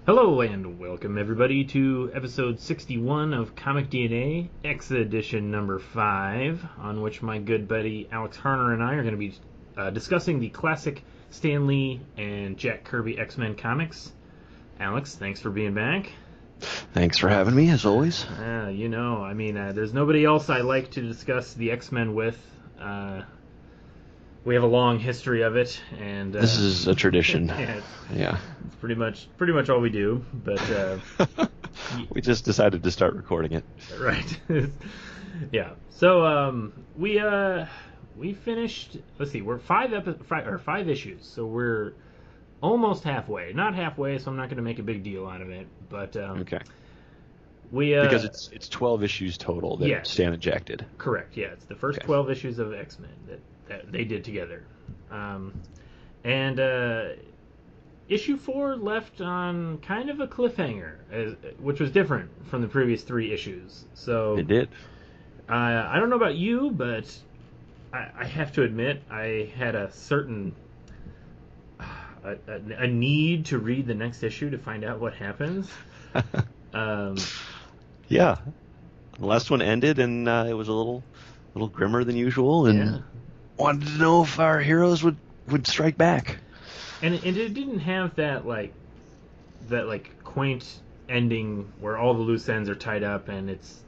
Hello and welcome everybody to episode 61 of Comic DNA, X edition number 5, on which my good buddy Alex Harner and I are going to be discussing the classic Stan Lee and Jack Kirby X-Men comics. Alex, thanks for being back. Thanks for having me, as always. There's nobody else I like to discuss the X-Men with. We have a long history of it, and this is a tradition. Yeah, it's pretty much all we do. But we just decided to start recording it. Right. Yeah. So we finished. Let's see, we're five issues, so we're almost halfway. Not halfway, so I'm not going to make a big deal out of it. But okay. Because it's 12 issues total that Stan and Jack did. Correct. Yeah, it's the first 12 issues of X-Men that they did together. Issue 4 left on kind of a cliffhanger, which was different from the previous 3 issues. So it did. I don't know about you, but I have to admit I had a certain a need to read the next issue to find out what happens. Yeah, the last one ended, and it was a little grimmer than usual, and wanted to know if our heroes would strike back. And it didn't have that quaint ending where all the loose ends are tied up, and it's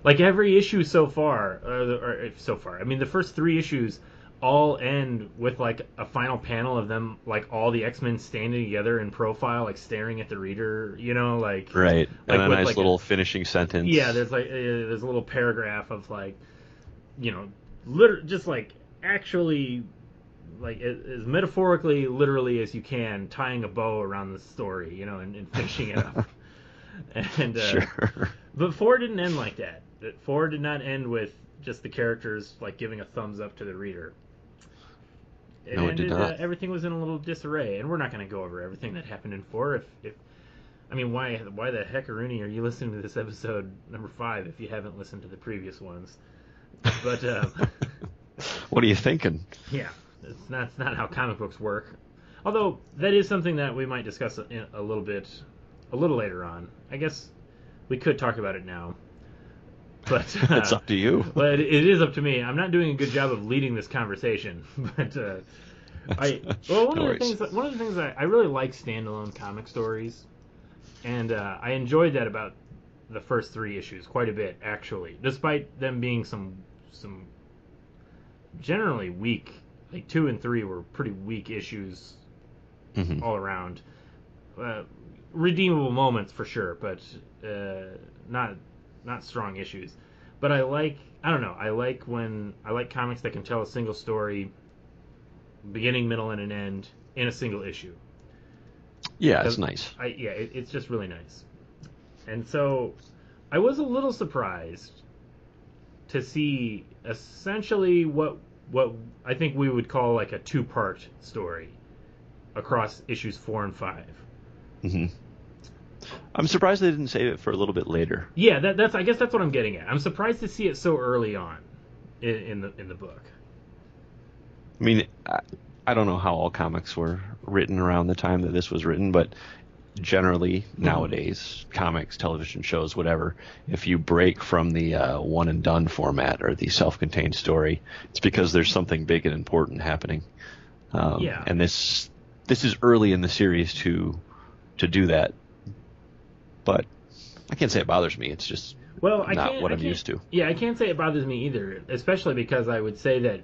like every issue so far. I mean, the first 3 issues all end with like a final panel of them, like all the X-Men standing together in profile, like staring at the reader, like right, like and a nice little finishing sentence. Yeah, there's a little paragraph of just like actually like as metaphorically, literally as you can, tying a bow around the story, and finishing it up. And sure. But 4 didn't end like that. 4 did not end with just the characters like giving a thumbs up to the reader. It did not. Everything was in a little disarray, and we're not going to go over everything that happened in 4. Why the heckaroonie are you listening to this episode number 5 if you haven't listened to the previous ones? But what are you thinking? Yeah, it's not how comic books work. Although that is something that we might discuss a little later on. I guess we could talk about it now. But it's up to you. But it is up to me. I'm not doing a good job of leading this conversation. But one of the things I really like standalone comic stories, and I enjoyed that about the first 3 issues quite a bit, actually, despite them being some generally weak. Like 2 and 3 were pretty weak issues all around. Redeemable moments for sure, but not strong issues. But I like comics that can tell a single story, beginning, middle, and an end in a single issue. Yeah, it's nice. It's just really nice. And so I was a little surprised to see essentially what I think we would call like a 2-part story across issues 4 and 5. Mm-hmm. I'm surprised they didn't save it for a little bit later. Yeah, I guess that's what I'm getting at. I'm surprised to see it so early on in the book. I mean, I don't know how all comics were written around the time that this was written, but generally nowadays, comics, television shows, whatever, if you break from the one and done format or the self-contained story, it's because there's something big and important happening. And this is early in the series to do that. But I can't say it bothers me. It's just not what I'm used to. Yeah, I can't say it bothers me either, especially because I would say that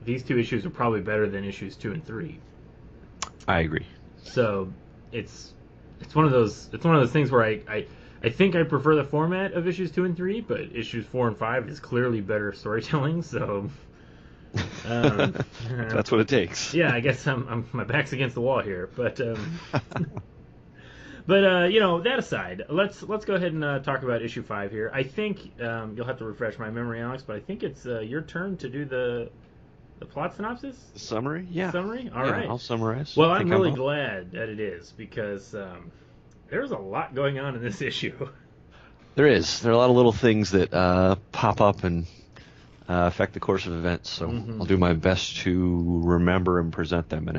these 2 issues are probably better than issues 2 and 3. I agree. So it's one of those things where I think I prefer the format of issues 2 and 3, but issues 4 and 5 is clearly better storytelling. So that's what it takes. Yeah, I guess my back's against the wall here, but. But that aside, let's go ahead and talk about issue 5 here. I think you'll have to refresh my memory, Alex, but I think it's your turn to do the plot synopsis. The summary, yeah. Summary, all right. I'll summarize. Well, I'm really glad that it is because there's a lot going on in this issue. There is. There are a lot of little things that pop up and affect the course of events. So I'll do my best to remember and present them in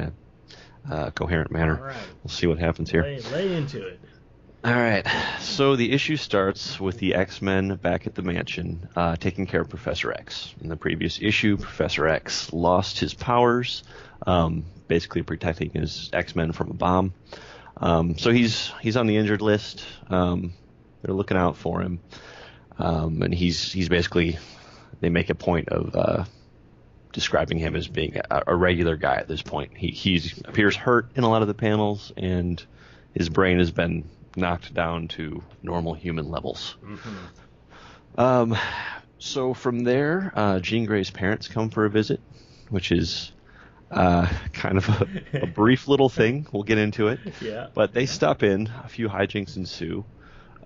coherent manner. All right. We'll see what happens here. Lay into it. All right. So the issue starts with the X-Men back at the mansion, taking care of Professor X. In the previous issue, Professor X lost his powers, basically protecting his X-Men from a bomb. So he's on the injured list. They're looking out for him, and he's basically, they make a point of describing him as being a regular guy at this point. He appears hurt in a lot of the panels, and his brain has been knocked down to normal human levels. Mm-hmm. So from there, Jean Grey's parents come for a visit, which is kind of a brief little thing. We'll get into it. Yeah. But they stop in, a few hijinks ensue,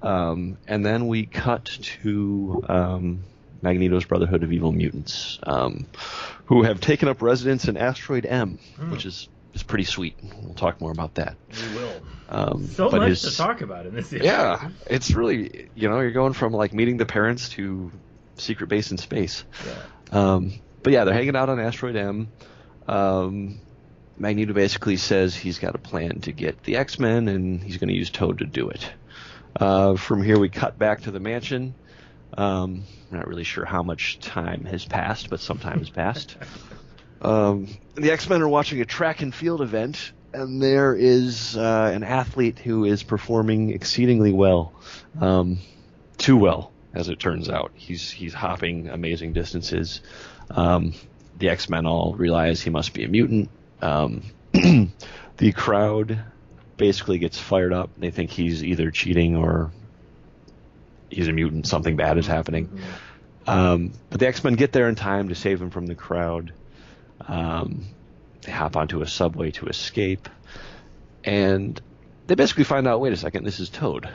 and then we cut to Magneto's Brotherhood of Evil Mutants, who have taken up residence in Asteroid M, which is pretty sweet. We'll talk more about that. We will. So much to talk about in this issue. Yeah, it's really, you're going from like meeting the parents to secret base in space. Yeah. But yeah, they're hanging out on Asteroid M. Magneto basically says he's got a plan to get the X-Men, and he's going to use Toad to do it. From here, we cut back to the mansion. I'm not really sure how much time has passed, but some time has passed. The X-Men are watching a track and field event, and there is an athlete who is performing exceedingly well. Too well, as it turns out. He's hopping amazing distances. The X-Men all realize he must be a mutant. The crowd basically gets fired up. They think he's either cheating or he's a mutant. Something bad is happening. But the X-Men get there in time to save him from the crowd. They hop onto a subway to escape. And they basically find out, wait a second, this is Toad.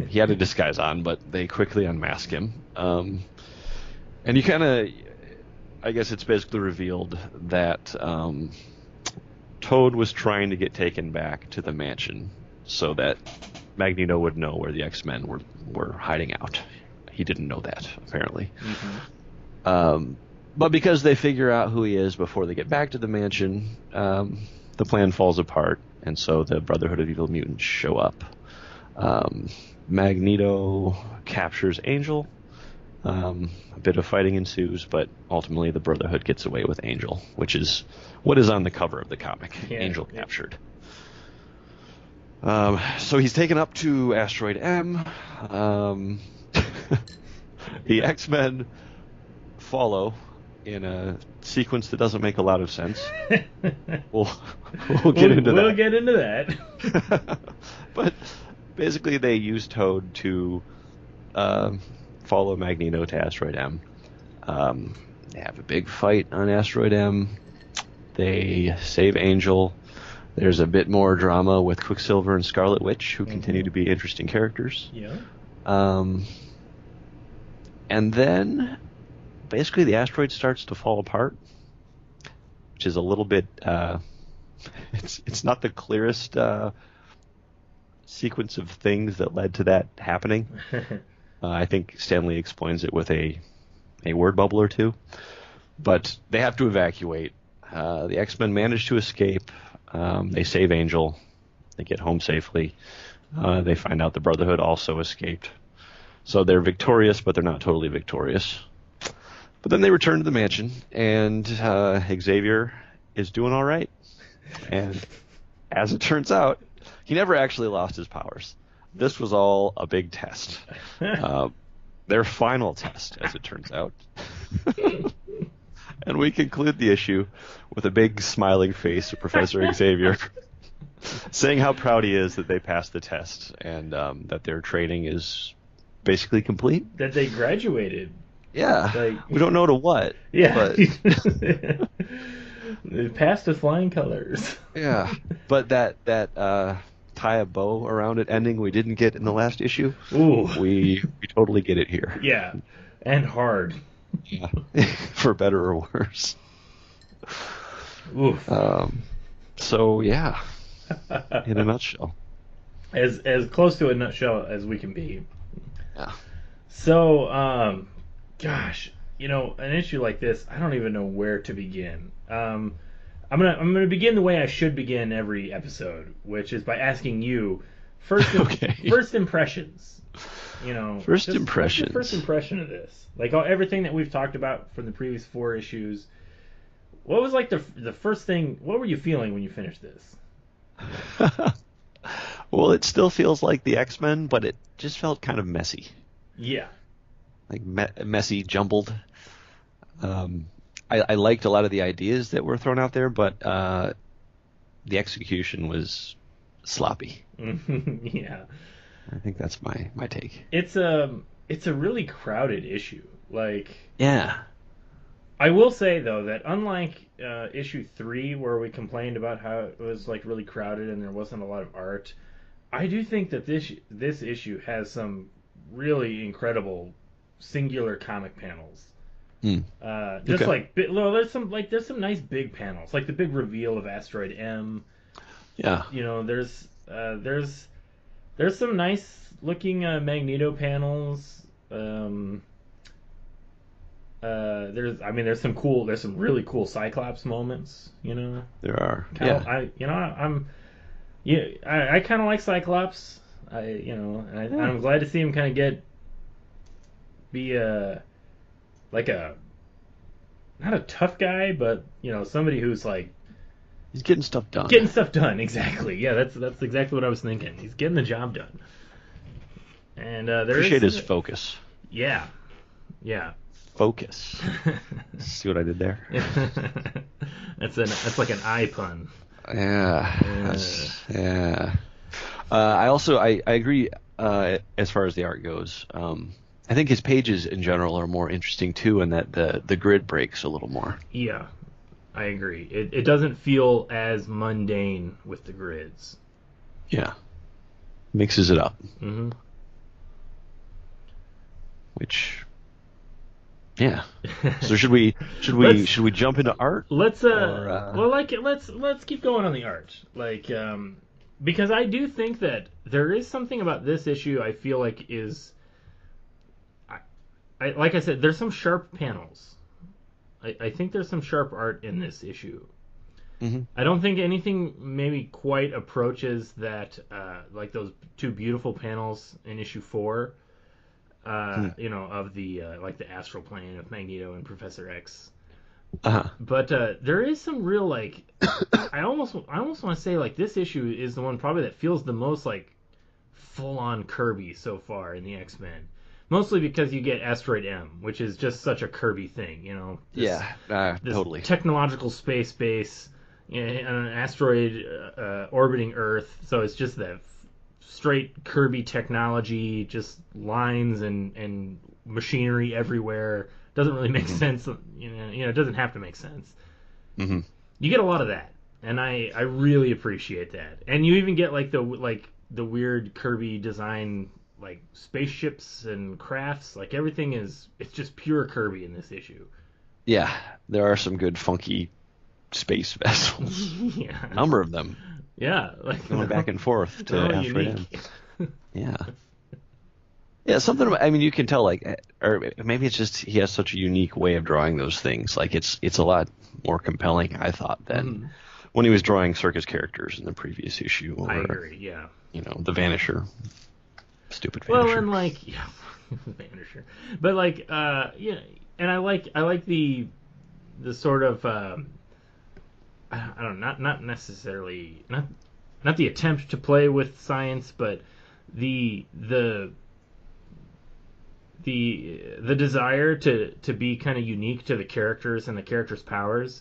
He had a disguise on, but they quickly unmask him. And you kind of, I guess it's basically revealed that Toad was trying to get taken back to the mansion so that Magneto would know where the X-Men were hiding out. He didn't know that, apparently. Mm-hmm. But because they figure out who he is before they get back to the mansion, the plan falls apart, and so the Brotherhood of Evil Mutants show up. Magneto captures Angel. A bit of fighting ensues, but ultimately the Brotherhood gets away with Angel, which is what is on the cover of the comic. Yeah. Angel captured. So he's taken up to Asteroid M. The X-Men follow in a sequence that doesn't make a lot of sense. We'll get into that. We'll get into that. But basically they use Toad to follow Magneto to Asteroid M. They have a big fight on Asteroid M. They save Angel. There's a bit more drama with Quicksilver and Scarlet Witch, who continue to be interesting characters. Yeah. And then basically the asteroid starts to fall apart, which is a little bit it's not the clearest sequence of things that led to that happening. I think Stanley explains it with a word bubble or two. But they have to evacuate. The X-Men manage to escape. They save Angel. They get home safely. They find out the Brotherhood also escaped. So they're victorious, but they're not totally victorious. But then they return to the mansion, and Xavier is doing all right. And as it turns out, he never actually lost his powers. This was all a big test. Their final test, as it turns out. And we conclude the issue with a big smiling face of Professor Xavier saying how proud he is that they passed the test and that their training is basically complete. That they graduated. Yeah. We don't know to what. Yeah. But they passed with flying colors. Yeah. But that tie a bow around it ending we didn't get in the last issue. Ooh. We totally get it here. Yeah. And hard. Yeah. For better or worse. Oof. So yeah. In a nutshell. As close to a nutshell as we can be. Yeah. So, gosh, an issue like this, I don't even know where to begin. I'm gonna begin the way I should begin every episode, which is by asking you first impressions. First What's your impressions. first impression of this? Like everything that we've talked about from the previous 4 issues. What was like the first thing? What were you feeling when you finished this? Well, it still feels like the X-Men, but it just felt kind of messy. Yeah. Like messy, jumbled. I liked a lot of the ideas that were thrown out there, but the execution was sloppy. Yeah. I think that's my take. It's a really crowded issue. Like, Yeah. I will say though that unlike issue 3 where we complained about how it was like really crowded and there wasn't a lot of art, I do think that this issue has some really incredible singular comic panels. Just Okay. well, there's some nice big panels, like the big reveal of Asteroid M. Yeah. There's some nice looking Magneto panels. There's some really cool Cyclops moments. There are. I kind of like Cyclops. I'm glad to see him kind of be like a not a tough guy, but somebody who's like He's getting stuff done. getting stuff done. Exactly. Yeah, that's exactly what I was thinking. He's getting the job done. And Appreciate his focus. Yeah. Focus. See what I did there? That's like an eye pun. Yeah. Yeah. I agree as far as the art goes. I think his pages in general are more interesting too, and that the grid breaks a little more. Yeah, I agree. It doesn't feel as mundane with the grids. Yeah. Mixes it up. Mm-hmm. Which, yeah. So should we jump into art? Let's let's keep going on the art. Because I do think that there is something about this issue I feel like is like I said, there's some sharp panels. I think there's some sharp art in this issue. Mm-hmm. I don't think anything maybe quite approaches that, like those 2 beautiful panels in issue 4. Of the like the astral plane of Magneto and Professor X. Uh-huh. But there is some real like I almost want to say like this issue is the one probably that feels the most like full on Kirby so far in the X-Men. Mostly because you get Asteroid M, which is just such a Kirby thing, This totally. Technological space base, an asteroid orbiting Earth, so it's just that straight Kirby technology, just lines and machinery everywhere. Doesn't really make sense. It doesn't have to make sense. Mm-hmm. You get a lot of that, and I really appreciate that. And you even get like the weird Kirby design, like spaceships and crafts. Like it's just pure Kirby in this issue. Yeah, there are some good funky space vessels. Yeah, a number of them. Yeah, like going back and forth to Asteroid M. Yeah. Yeah, something about, I mean, you can tell, like, or maybe it's just he has such a unique way of drawing those things. Like, it's a lot more compelling, I thought, than when he was drawing circus characters in the previous issue. Or, I agree, yeah. The Vanisher. Stupid Vanisher. Well, and, like, yeah, Vanisher. But, like, and I like the sort of, I don't know, not necessarily, not the attempt to play with science, but the desire to be kind of unique to the characters and the characters' powers.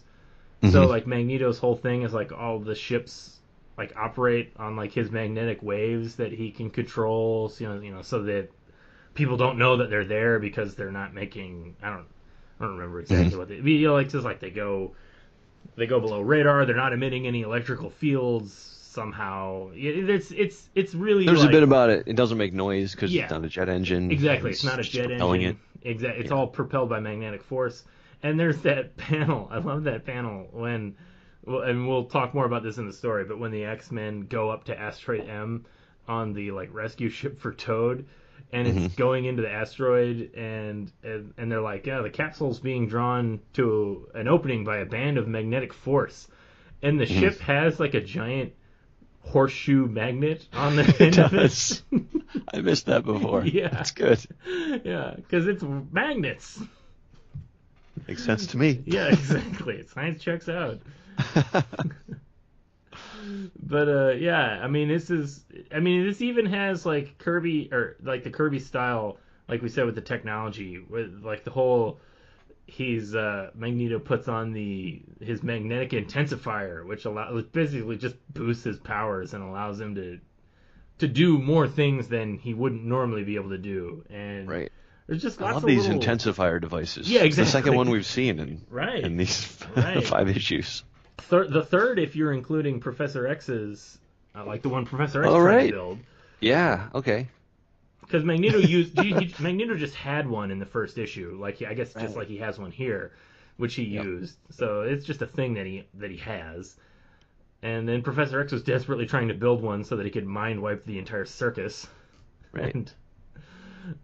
Mm-hmm. So like Magneto's whole thing is like all the ships like operate on like his magnetic waves that he can control, so that people don't know that they're there because they're not making. I don't remember exactly what they. Like just like they go below radar. They're not emitting any electrical fields somehow. It's really. There's a bit about it. It doesn't make noise because it's not a jet engine. Exactly, it's not a jet engine. Exactly, it's all propelled by magnetic force. And there's that panel. I love that panel when, and we'll talk more about this in the story. But when the X-Men go up to Asteroid M on the like rescue ship for Toad, and it's going into the asteroid, and they're like, yeah, the capsule's being drawn to an opening by a band of magnetic force. and the ship has like a giant horseshoe magnet on the It end of does. it. I missed that before. Yeah. That's good. Yeah, because it's magnets. Makes sense to me. Yeah, exactly. Science checks out. But yeah, I mean, this even has like Kirby, or like the Kirby style, like we said, with the technology, with like the whole Magneto puts on his magnetic intensifier, which basically just boosts his powers and allows him to do more things than he wouldn't normally be able to do. And Right. there's just I lots love of these little... intensifier devices. Yeah, It's the exactly. second one we've seen in Right. these Right. 5 issues. The third, if you're including Professor X's, like the one Professor X All tried right. to build. Yeah. Okay. Because Magneto Magneto just had one in the first issue, like I guess just like he has one here, which he used. So it's just a thing that he has. And then Professor X was desperately trying to build one so that he could mind wipe the entire circus. Right.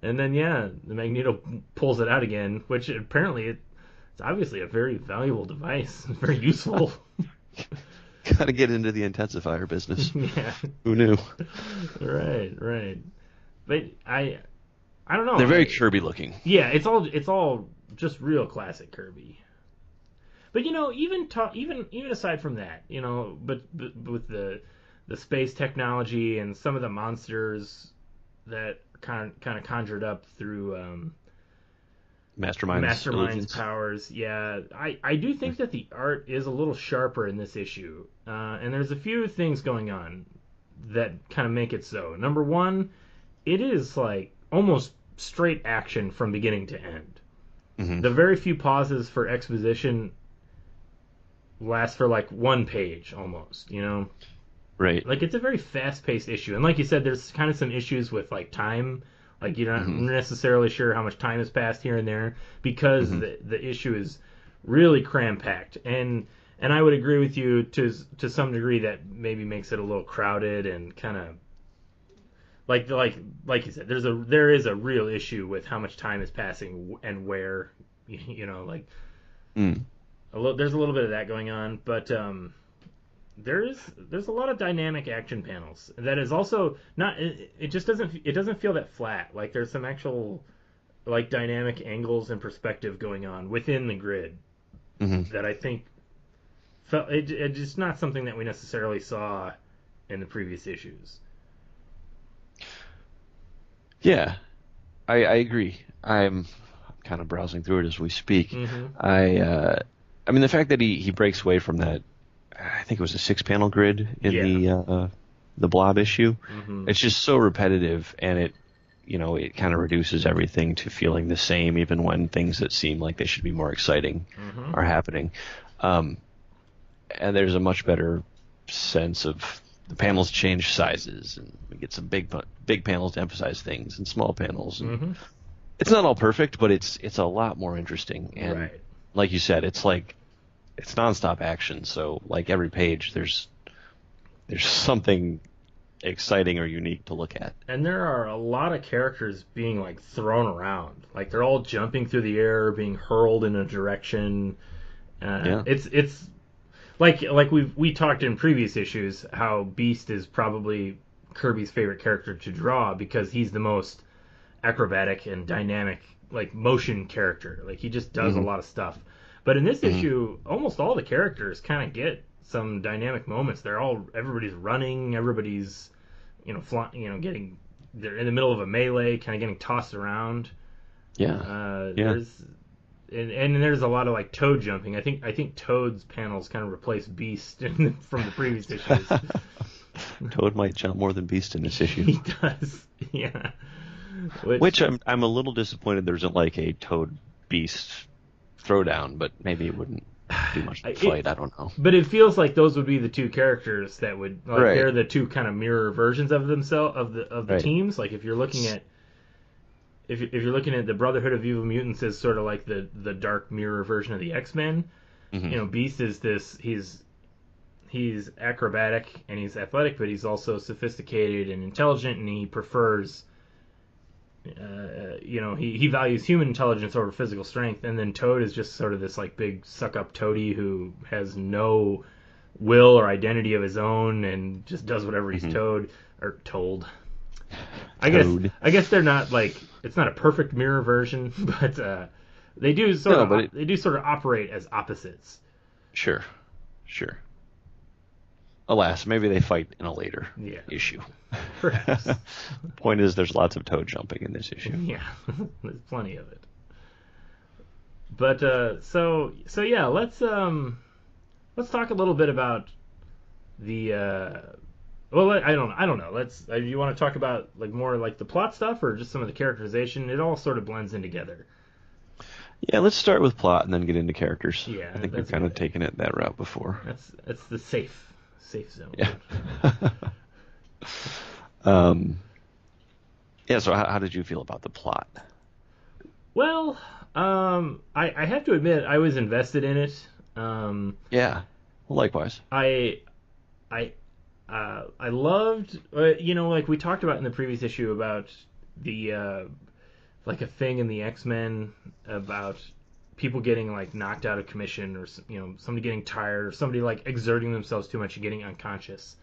And then the Magneto pulls it out again, which apparently it's obviously a very valuable device, very useful. Got to get into the intensifier business. Yeah. Who knew? Right. But I don't know. They're very Kirby looking. Yeah, it's all just real classic Kirby. But even aside from that, but with the space technology and some of the monsters that kind of conjured up through Mastermind's powers, I do think that the art is a little sharper in this issue, and there's a few things going on that kind of make it so. Number one, it is like almost straight action from beginning to end. Mm-hmm. The very few pauses for exposition last for like one page almost, Right. Like it's a very fast-paced issue, and like you said, there's kind of some issues with like time. Like you're not necessarily sure how much time has passed here and there because the issue is really cram-packed, and I would agree with you to some degree that maybe makes it a little crowded and kind of like you said, there is a real issue with how much time is passing and where, like there's a little bit of that going on, but there's a lot of dynamic action panels that is also not, it doesn't feel that flat. Like there's some actual like dynamic angles and perspective going on within the grid that I think felt it's just not something that we necessarily saw in the previous issues. Yeah, I agree. I'm kind of browsing through it as we speak. I mean, the fact that he breaks away from that, I think it was a 6-panel grid in the Blob issue. It's just so repetitive, and it kind of reduces everything to feeling the same, even when things that seem like they should be more exciting are happening. And there's a much better sense of the panels change sizes, and we get some big panels to emphasize things and small panels. And it's not all perfect, but it's a lot more interesting. And like you said, it's nonstop action. So like every page, there's something exciting or unique to look at. And there are a lot of characters being like thrown around, like they're all jumping through the air, being hurled in a direction. It's like we talked in previous issues how Beast is probably Kirby's favorite character to draw because he's the most acrobatic and dynamic, like motion character. Like he just does a lot of stuff. But in this issue, almost all the characters kind of get some dynamic moments. Everybody's running, everybody's they're in the middle of a melee, kind of getting tossed around. There's a lot of like Toad jumping. I think Toad's panels kind of replace Beast from the previous issues. Toad might jump more than Beast in this issue. He does, yeah. Which I'm a little disappointed there isn't like a Toad Beast throwdown, but maybe it wouldn't do much to fight. I don't know. But it feels like those would be the two characters that would they're the two kind of mirror versions of themselves of the teams. Like if you're looking at the Brotherhood of Evil Mutants as sort of like the dark mirror version of the X-Men, Beast is this. He's acrobatic and he's athletic, but he's also sophisticated and intelligent, and he prefers, he values human intelligence over physical strength. And then Toad is just sort of this like big suck-up toady who has no will or identity of his own and just does whatever he's told. I guess they're not like, it's not a perfect mirror version, but they do sort of operate as opposites. Sure. Alas, maybe they fight in a later issue. Perhaps. Point is, there's lots of toe jumping in this issue. Yeah, there's plenty of it. But so yeah, let's talk a little bit about the. Well, I don't know. Let's. Do you want to talk about like more like the plot stuff or just some of the characterization? It all sort of blends in together. Yeah, let's start with plot and then get into characters. Yeah, I think we've kind of taken it that route before. That's the safe zone. Yeah. Yeah. So how did you feel about the plot? Well, I have to admit I was invested in it. Yeah. Well, likewise. I loved, like we talked about in the previous issue about the like a thing in the X-Men about people getting like knocked out of commission, or somebody getting tired, or somebody like exerting themselves too much and getting unconscious.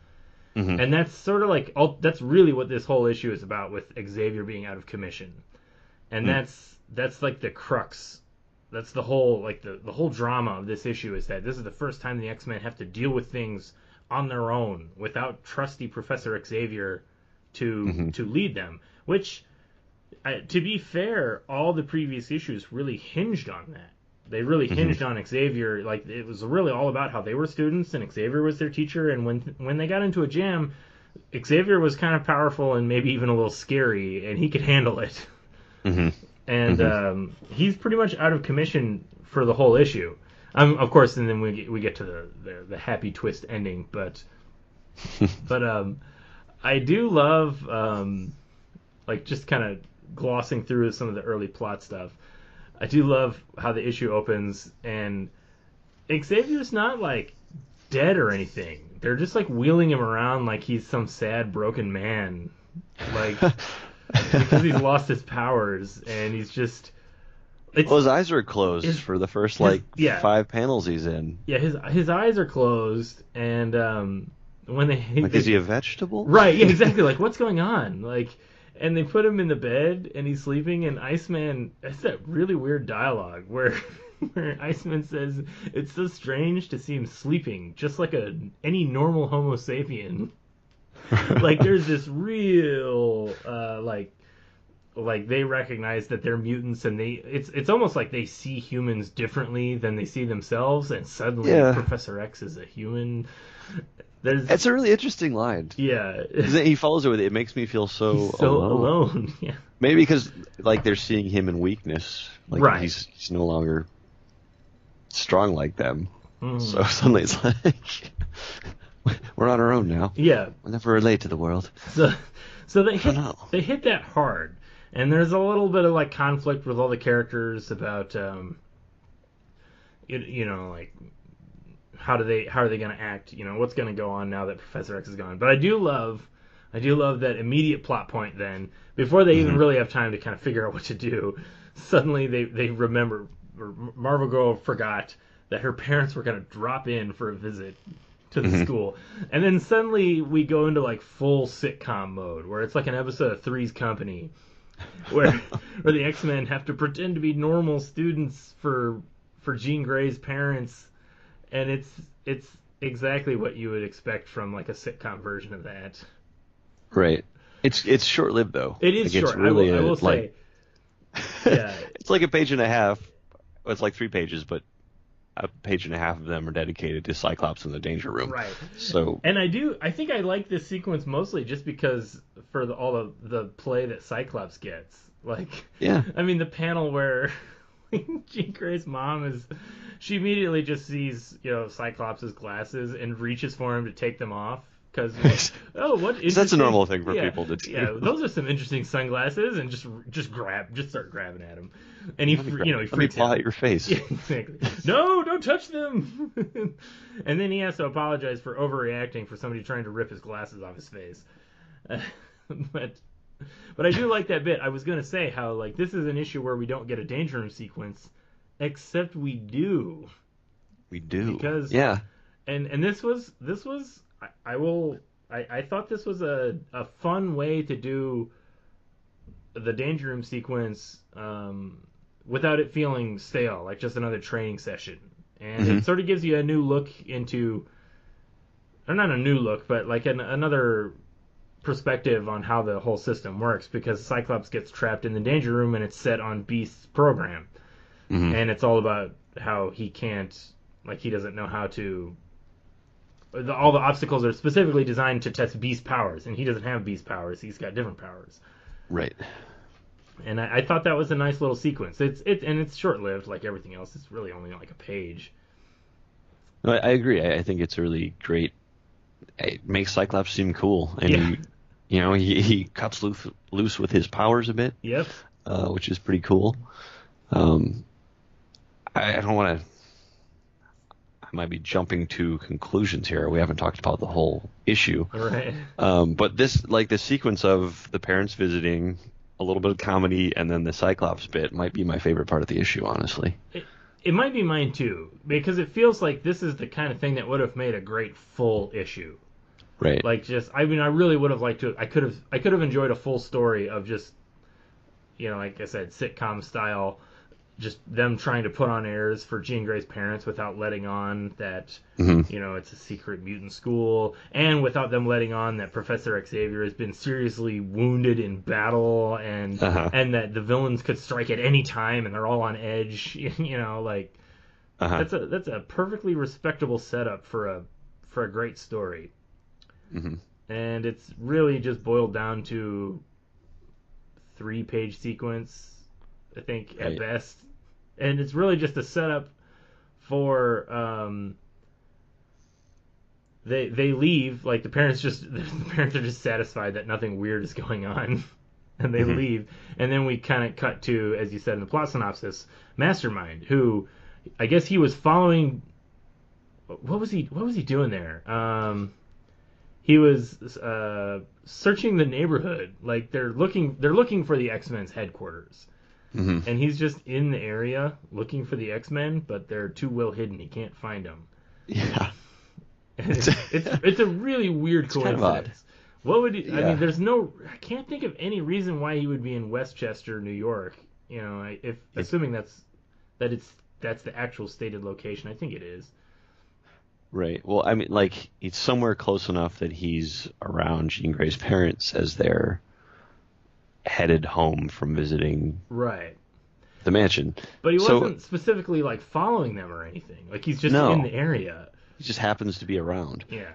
Mm-hmm. And that's sort of like that's really what this whole issue is about, with Xavier being out of commission. And that's like the crux. That's the whole the whole drama of this issue, is that this is the first time the X-Men have to deal with things on their own without trusty Professor Xavier to lead them, which, to be fair, all the previous issues really hinged on that. They really hinged on Xavier. Like, it was really all about how they were students and Xavier was their teacher, and when they got into a jam, Xavier was kind of powerful and maybe even a little scary, and he could handle it. And he's pretty much out of commission for the whole issue. Of course, and then we get to the happy twist ending, but I do love like just kind of glossing through some of the early plot stuff. I do love how the issue opens and Xavier's not like dead or anything. They're just like wheeling him around like he's some sad broken man, like because he's lost his powers and he's just. Well, his eyes are closed for the first 5 panels he's in. Yeah, his eyes are closed, and when is he a vegetable? Right, yeah, exactly. Like, what's going on? Like, and they put him in the bed, and he's sleeping, and Iceman, that's that really weird dialogue where Iceman says, it's so strange to see him sleeping, just like any normal Homo sapien. Like, there's this real, like they recognize that they're mutants, and it's almost like they see humans differently than they see themselves, and suddenly Professor X is a human. That's a really interesting line. Yeah, he follows it with, it makes me feel so alone. Yeah, maybe because like they're seeing him in weakness, like he's no longer strong like them. So suddenly it's like we're on our own now. Yeah, we'll never relate to the world. So they hit that hard. And there's a little bit of like conflict with all the characters about, like how are they going to act? What's going to go on now that Professor X is gone? But I do love that immediate plot point. Then before they even really have time to kind of figure out what to do, suddenly they remember, or Marvel Girl forgot that her parents were going to drop in for a visit to the school, and then suddenly we go into like full sitcom mode where it's like an episode of Three's Company. where the X-Men have to pretend to be normal students for Jean Grey's parents, and it's exactly what you would expect from like a sitcom version of that. Right. It's short-lived though. It is short. I will say. Yeah. It's like a page and a half. Well, it's like 3 pages, but a page and a half of them are dedicated to Cyclops in the Danger Room. Right. So. And I think I like this sequence mostly just because for all of the play that Cyclops gets. Like, yeah. I mean, the panel where Jean Grey's mom she immediately just sees, Cyclops' glasses and reaches for him to take them off. Because, what interesting... That's a normal thing for people to do. Yeah, those are some interesting sunglasses, and just start grabbing at him. And he freaks out. At your face. Yeah, exactly. No, don't touch them. And then he has to apologize for overreacting for somebody trying to rip his glasses off his face. But I do like that bit. I was going to say how like this is an issue where we don't get a Danger Room sequence, except we do. We do. Because And I thought this was a fun way to do the Danger Room sequence without it feeling stale, like just another training session. And Mm-hmm. it sort of gives you a new look into, or not a new look, but like another perspective on how the whole system works, because Cyclops gets trapped in the Danger Room and it's set on Beast's program. Mm-hmm. And it's all about how he doesn't know how to. All the obstacles are specifically designed to test Beast's powers, and he doesn't have Beast's powers. He's got different powers. Right. And I thought that was a nice little sequence. It's short lived, like everything else. It's really only like a page. No, I agree. I think it's a really great. It makes Cyclops seem cool, and Yeah. he cuts loose with his powers a bit, Yep. which is pretty cool. I don't want to. I might be jumping to conclusions here. We haven't talked about the whole issue. Right. But this sequence of the parents visiting, a little bit of comedy, and then the Cyclops bit might be my favorite part of the issue, honestly. It might be mine too, because it feels like this is the kind of thing that would have made a great full issue. Right. Like I really would have liked to. I could have enjoyed a full story of just, like I said, sitcom style, just them trying to put on airs for Jean Grey's parents without letting on that, it's a secret mutant school, and without them letting on that Professor Xavier has been seriously wounded in battle, and and that the villains could strike at any time, and they're all on edge. That's a perfectly respectable setup for a great story. Mm-hmm. And it's really just boiled down to 3-page sequence, I think, at best. And it's really just a setup for they leave, like the parents are just satisfied that nothing weird is going on, and they leave. And then we kind of cut to, as you said in the plot synopsis, Mastermind, who I guess he was following. What was he doing there? He was searching the neighborhood. Like they're looking for the X-Men's headquarters. Mm-hmm. And he's just in the area looking for the X-Men, but they're too well hidden. He can't find them. Yeah. It's a really weird coincidence. Kind of odd. What would he, I mean? I can't think of any reason why he would be in Westchester, New York. Assuming that's the actual stated location. I think it is. Right. Well, I mean, like, it's somewhere close enough that he's around Jean Grey's parents as they're headed home from visiting the mansion. But he wasn't specifically, like, following them or anything. Like, he's just in the area. He just happens to be around. Yeah.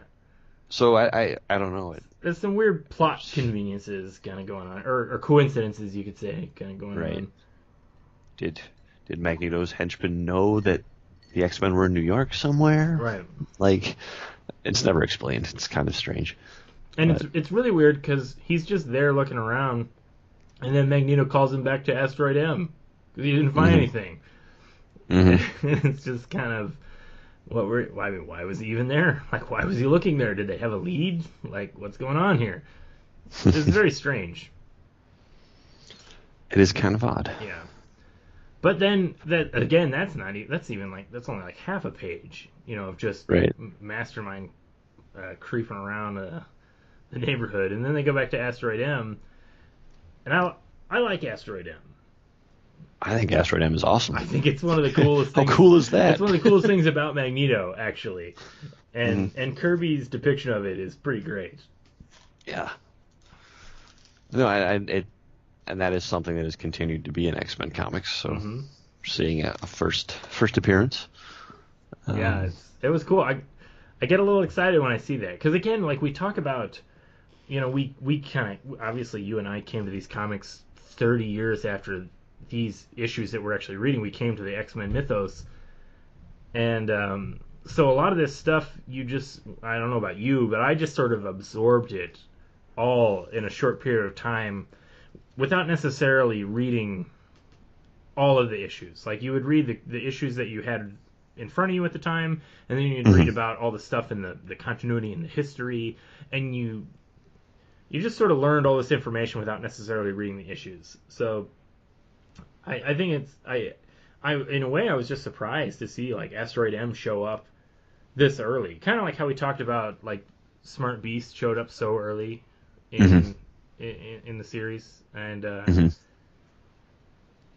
So I don't know. There's some weird plot conveniences kind of going on. Or coincidences, you could say, kind of going on. Did Magneto's henchmen know that the X-Men were in New York somewhere? Right. Like, it's never explained. It's kind of strange. And it's really weird because he's just there looking around, and then Magneto calls him back to Asteroid M because he didn't find anything. Mm-hmm. It's just kind of why was he even there? Like, why was he looking there? Did they have a lead? Like, what's going on here? It's very strange. It is kind of odd. Yeah. But then that's only like half a page, of just Mastermind creeping around the neighborhood, and then they go back to Asteroid M, and I like Asteroid M. I think Asteroid M is awesome. I think it's one of the coolest things. How cool is that? It's one of the coolest things about Magneto, actually, and Kirby's depiction of it is pretty great. Yeah. No, and that is something that has continued to be in X-Men comics. So seeing a first appearance. Yeah, it was cool. I get a little excited when I see that, because again, like we talk about, we kind of, obviously you and I came to these comics 30 years after these issues that we're actually reading. We came to the X-Men mythos, and so a lot of this stuff, I don't know about you, but I just sort of absorbed it all in a short period of time, without necessarily reading all of the issues. Like, you would read the issues that you had in front of you at the time, and then you'd read about all the stuff in the continuity and the history, and you just sort of learned all this information without necessarily reading the issues. So I think it's I in a way I was just surprised to see like Asteroid M show up this early. Kind of like how we talked about, like, Smart Beast showed up so early Mm-hmm. in the series, and Mm-hmm.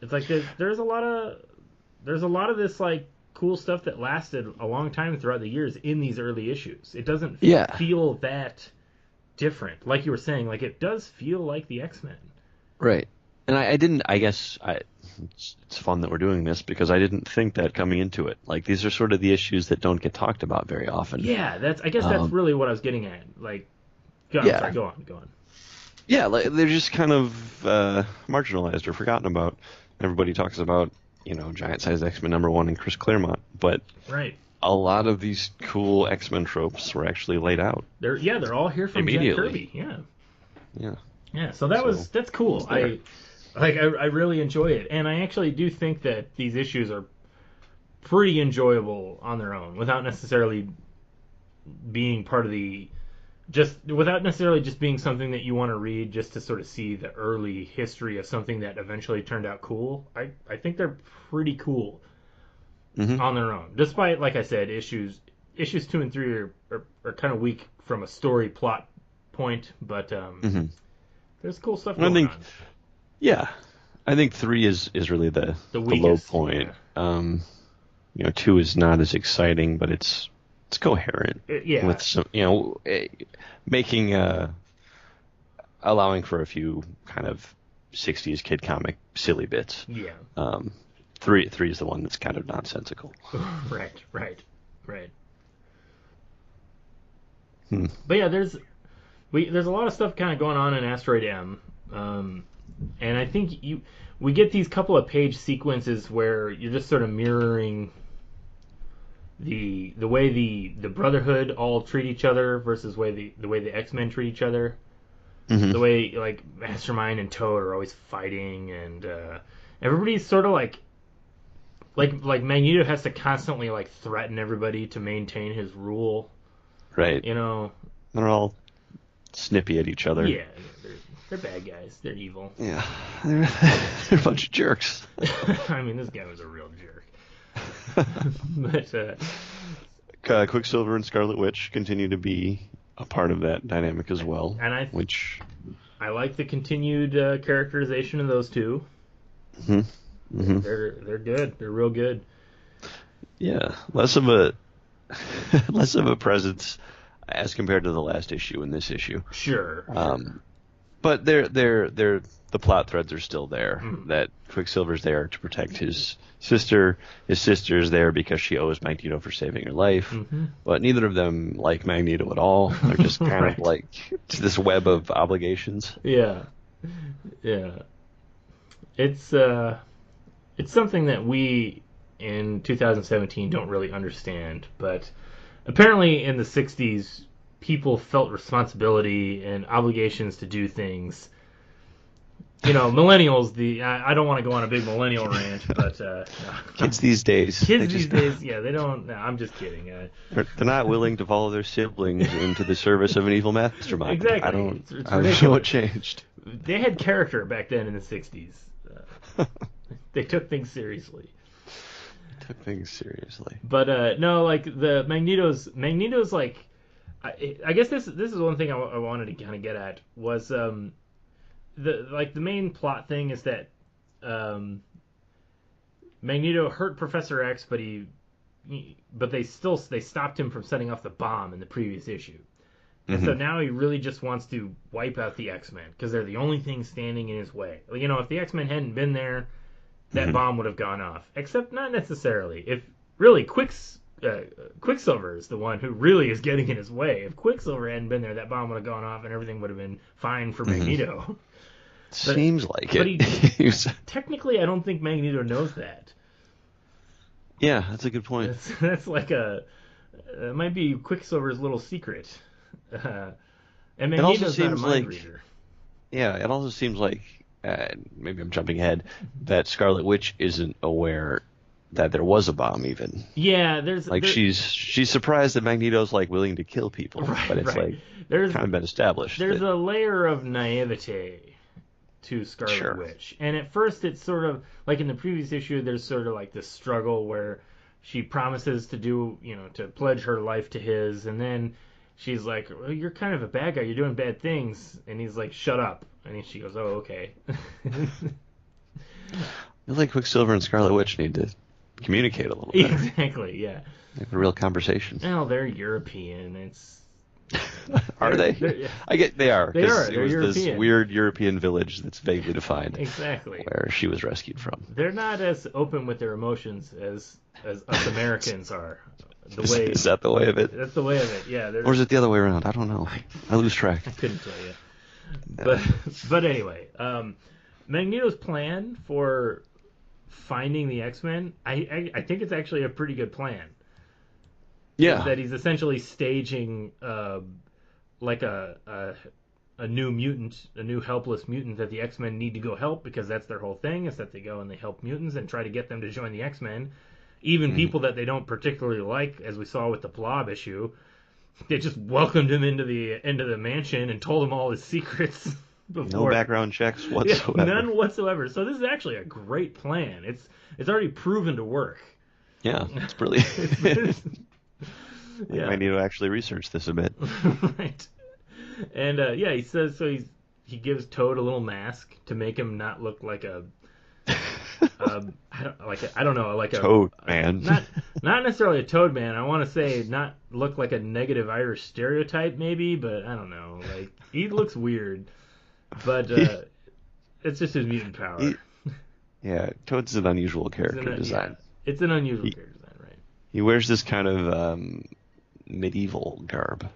it's like there's a lot of this, like, cool stuff that lasted a long time throughout the years in these early issues. It doesn't Yeah. feel that different, like you were saying. Like, it does feel like the X-Men. Right. And I didn't, I guess, it's fun that we're doing this because I didn't think that coming into it. Like, these are sort of the issues that don't get talked about very often. Yeah, I guess that's really what I was getting at. Like, I'm Yeah. sorry, go on. Yeah, like, they're just kind of marginalized or forgotten about. Everybody talks about, Giant-Sized X-Men #1 and Chris Claremont, but Right. a lot of these cool X-Men tropes were actually laid out. They're all here from Jack Immediately. Kirby. Yeah. Yeah. Yeah, so that's cool. there. I really enjoy it, and I actually do think that these issues are pretty enjoyable on their own, without necessarily being part of without necessarily just being something that you want to read just to sort of see the early history of something that eventually turned out cool. I think they're pretty cool on their own, despite, like I said, issues 2 and 3 are kind of weak from a story plot point, but there's cool stuff going on. Yeah, I think 3 is really the low point. Yeah. 2 is not as exciting, but it's coherent. Yeah. With some, making allowing for a few kind of 60s kid comic silly bits. Yeah. 3 is the one that's kind of nonsensical. Right. Hmm. But yeah, there's a lot of stuff kind of going on in Asteroid M, and I think we get these couple of page sequences where you're just sort of mirroring the way the Brotherhood all treat each other versus the way the X-Men treat each other. Mm-hmm. The way, like, Mastermind and Toad are always fighting, and everybody's sort of like Magneto has to constantly, like, threaten everybody to maintain his rule. Right. They're all snippy at each other. Yeah, they're bad guys. They're evil. Yeah, they're a bunch of jerks. I mean, this guy was a real jerk. But Quicksilver and Scarlet Witch continue to be a part of that dynamic as well. And I like the continued characterization of those two. Mm-hmm. Mm-hmm. They're good. They're real good. Yeah, less of a presence as compared to the last issue and this issue. Sure. But the plot threads are still there. That Quicksilver's there to protect his sister. His sister's there because she owes Magneto for saving her life. Mm-hmm. But neither of them like Magneto at all. They're just kind of like this web of obligations. Yeah. It's something that we in 2017 don't really understand, but apparently in the 60s people felt responsibility and obligations to do things. Millennials, I don't want to go on a big millennial rant, but kids these days, yeah, they don't. No, I'm just kidding. They're not willing to follow their siblings into the service of an evil mastermind. Exactly. I don't know what changed. They had character back then in the 60s. They took things seriously. But no, like the Magneto's like, I guess this is one thing I wanted to kind of get at was the main plot thing is that Magneto hurt Professor X, but they stopped him from setting off the bomb in the previous issue. And so now he really just wants to wipe out the X-Men because they're the only thing standing in his way. If the X-Men hadn't been there, that bomb would have gone off. Except not necessarily. If really Quicksilver is the one who really is getting in his way. If Quicksilver hadn't been there, that bomb would have gone off and everything would have been fine for Magneto. Seems like but it. Technically, I don't think Magneto knows that. Yeah, that's a good point. That's like it might be Quicksilver's little secret. And Magneto's not a mind reader. Yeah, it also seems like, maybe I'm jumping ahead, that Scarlet Witch isn't aware that there was a bomb even. Yeah, she's surprised that Magneto's like willing to kill people, but it's like kind of been established. There's a layer of naivete to Scarlet Witch, and at first it's sort of like in the previous issue. There's sort of like this struggle where she promises to do, to pledge her life to his, and then she's like, well, you're kind of a bad guy. You're doing bad things. And he's like, shut up. And she goes, oh, okay. I like Quicksilver and Scarlet Witch need to communicate a little bit. Exactly, yeah. Have a real conversation. Well, they're European. It's Are they? Yeah. I get they are. They are. It They're was European. this weird European village that's vaguely defined. Exactly. Where she was rescued from. They're not as open with their emotions as us Americans are. Is that the way of it? That's the way of it. Yeah. Or is it the other way around? I don't know. I lose track. I couldn't tell you. But anyway, Magneto's plan for finding the X-Men, I think it's actually a pretty good plan. Yeah. That he's essentially staging like a new mutant, a new helpless mutant that the X-Men need to go help, because that's their whole thing, is that they go and they help mutants and try to get them to join the X-Men. Even people that they don't particularly like, as we saw with the Blob issue, they just welcomed him into the mansion and told him all his secrets. Before. No background checks whatsoever. Yeah, none whatsoever. So this is actually a great plan. It's already proven to work. Yeah, it's brilliant. Yeah. I need to actually research this a bit. Right. And he says so. He gives Toad a little mask to make him not look like a Toad man. Not necessarily a Toad man. I want to say not look like a negative Irish stereotype, maybe, but I don't know. Like, he looks weird, but it's just his mutant power. Toad's an unusual character design. Yeah, it's an unusual character design, right? He wears this kind of medieval garb.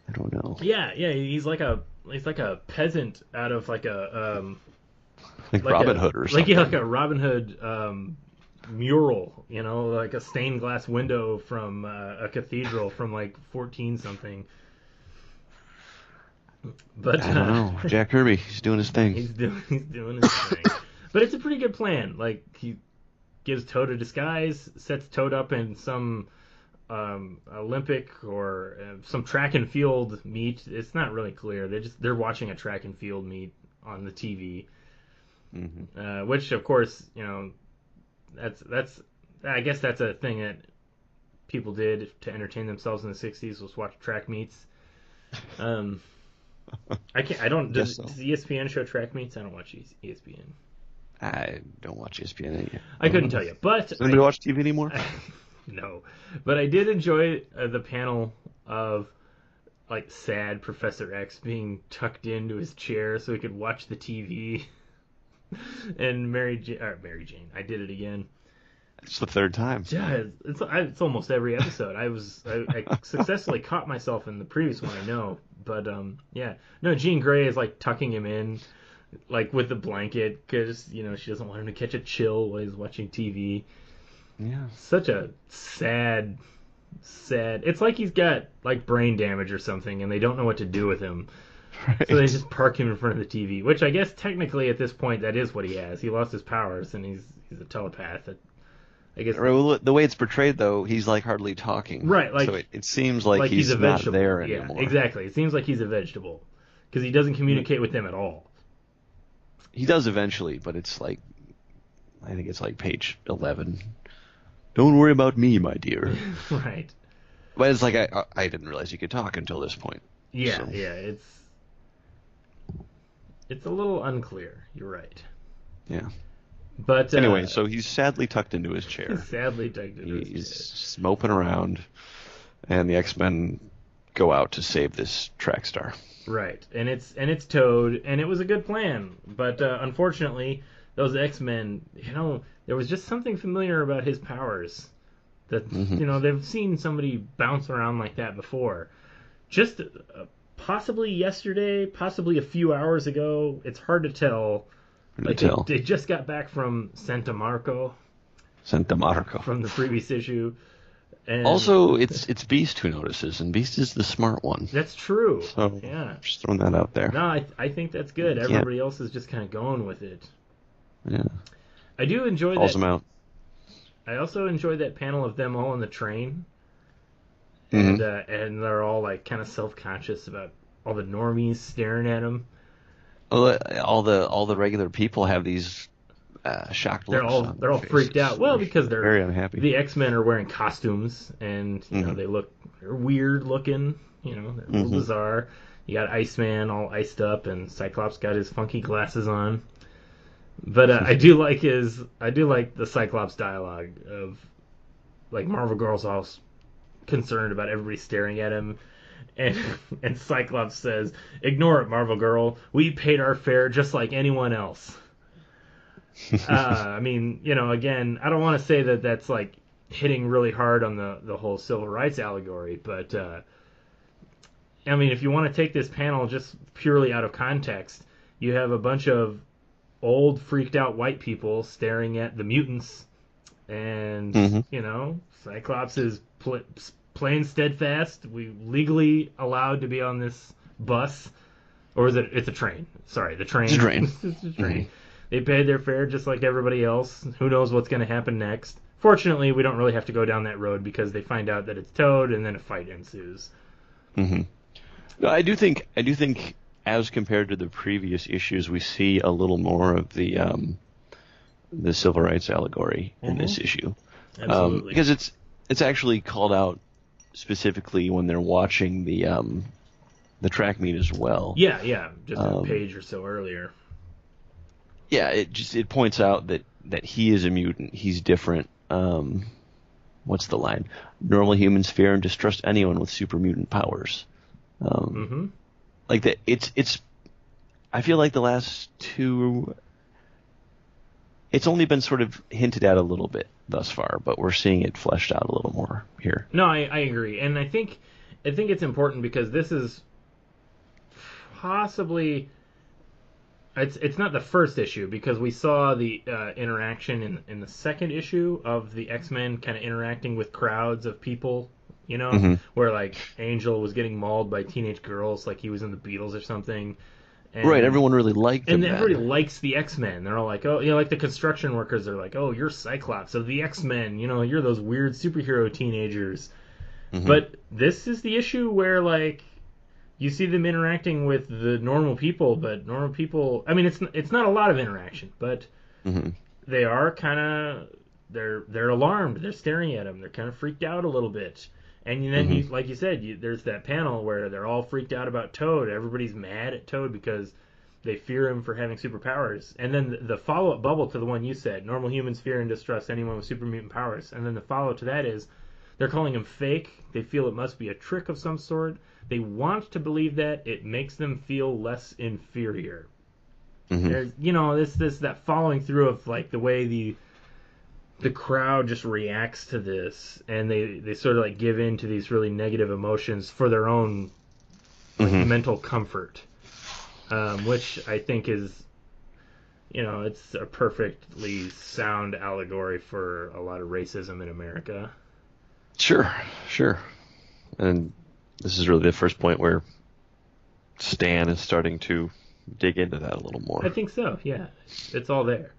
I don't know. Yeah. He's like a peasant out of like a like Robin Hood or something. Like a Robin Hood mural, like a stained glass window from a cathedral from like 14 something. But I don't know. Jack Kirby, he's doing his thing. He's doing his thing. But it's a pretty good plan. Like, he gives Toad a disguise, sets Toad up in some Olympic or some track and field meet. It's not really clear. They're watching a track and field meet on the TV. Mm-hmm. Which, of course, that's I guess that's a thing that people did to entertain themselves in the 60s, was watch track meets. Does ESPN show track meets? I don't watch ESPN. I don't watch ESPN anymore. I couldn't tell you, but does anybody watch TV anymore? No, but I did enjoy the panel of like sad Professor X being tucked into his chair so he could watch the TV. And Mary Jane, I did it again. It's the third time. Yeah, it's almost every episode. I successfully caught myself in the previous one, I know, but no, Jean Grey is like tucking him in, like with the blanket, because she doesn't want him to catch a chill while he's watching TV. Yeah, such a sad. It's like he's got like brain damage or something, and they don't know what to do with him. Right. So they just park him in front of the TV, which I guess technically at this point that is what he has. He lost his powers, and he's a telepath. I guess. Well, the way it's portrayed, though, he's like hardly talking. Right. Like, so it seems like he's a not vegetable. there anymore. Yeah, exactly. It seems like he's a vegetable because he doesn't communicate with them at all. He does eventually, but it's like, I think it's like page 11. Don't worry about me, my dear. Right. But it's like I didn't realize he could talk until this point. Yeah, so. Yeah. It's a little unclear. You're right. Yeah. But anyway, so he's sadly tucked into his chair. He's sadly tucked into his chair. He's moping around, and the X-Men go out to save this track star. Right, and it's Toad, and it was a good plan, but unfortunately, those X-Men, there was just something familiar about his powers. That they've seen somebody bounce around like that before. Just possibly yesterday, possibly a few hours ago. It's hard to tell. They just got back from Santa Marco. From the previous issue. And also, it's Beast who notices, and Beast is the smart one. That's true. So, yeah. Just throwing that out there. No, I think that's good. Everybody else is just kind of going with it. Yeah. I do enjoy Calls that. Them out. I also enjoyed that panel of them all on the train. Mm-hmm. And they're all like kind of self-conscious about all the normies staring at them. Well, all the regular people have these shocked they're looks all on they're their all freaked faces. out. Well, because they're very unhappy. the X-Men are wearing costumes, and they're weird looking. They're a little bizarre. You got Iceman all iced up, and Cyclops got his funky glasses on. But I do like the Cyclops dialogue of like Marvel Girl's all concerned about everybody staring at him, and Cyclops says, "Ignore it, Marvel Girl. We paid our fare just like anyone else." I mean, again, I don't want to say that that's like hitting really hard on the whole civil rights allegory, but I mean, if you want to take this panel just purely out of context, you have a bunch of old, freaked out white people staring at the mutants, and Cyclops is plain steadfast. We legally allowed to be on this bus, or is it? It's a train. Sorry, the train. It's a train. It's a train. They paid their fare just like everybody else. Who knows what's going to happen next? Fortunately, we don't really have to go down that road because they find out that it's Toad, and then a fight ensues. No, I do think, as compared to the previous issues, we see a little more of the civil rights allegory in this issue. Absolutely. Because it's actually called out specifically when they're watching the track meet as well. Yeah, just a page or so earlier. Yeah, it points out that he is a mutant. He's different. What's the line? Normal humans fear and distrust anyone with super mutant powers. Like that. It's. I feel like the last two. It's only been sort of hinted at a little bit thus far, but we're seeing it fleshed out a little more here. No, I agree, and I think it's important because this is possibly. It's not the first issue because we saw the interaction in the second issue of the X-Men kind of interacting with crowds of people, where like Angel was getting mauled by teenage girls like he was in the Beatles or something. And, right, everyone really liked him. And everybody likes the X-Men. They're all like, oh, like the construction workers are like, oh, you're Cyclops of the X-Men. You're those weird superhero teenagers. But this is the issue where like you see them interacting with the normal people, but normal people. I mean, it's not a lot of interaction, but they are kind of they're alarmed. They're staring at him. They're kind of freaked out a little bit. And then, like you said, there's that panel where they're all freaked out about Toad. Everybody's mad at Toad because they fear him for having superpowers. And then the follow-up bubble to the one you said, normal humans fear and distrust anyone with super mutant powers. And then the follow-up to that is they're calling him fake. They feel it must be a trick of some sort. They want to believe that it makes them feel less inferior. There's, that following through of like the way the crowd just reacts to this, and they sort of like give in to these really negative emotions for their own mental comfort, which I think is, it's a perfectly sound allegory for a lot of racism in America. Sure. And this is really the first point where Stan is starting to dig into that a little more. I think so, yeah. It's all there.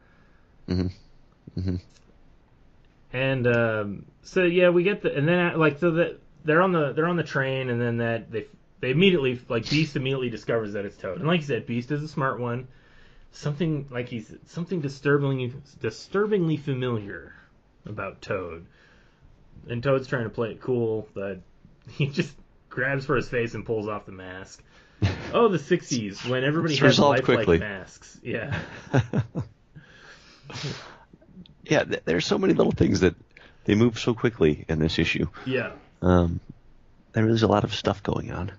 And so yeah, we get and then like so that they're on the train, and then that they immediately like Beast immediately discovers that it's Toad, and like you said, Beast is a smart one. Something disturbingly familiar about Toad, and Toad's trying to play it cool, but he just grabs for his face and pulls off the mask. Oh, the 60s when everybody had lifelike masks. Yeah. Yeah, there's so many little things that they move so quickly in this issue. Yeah. There's a lot of stuff going on.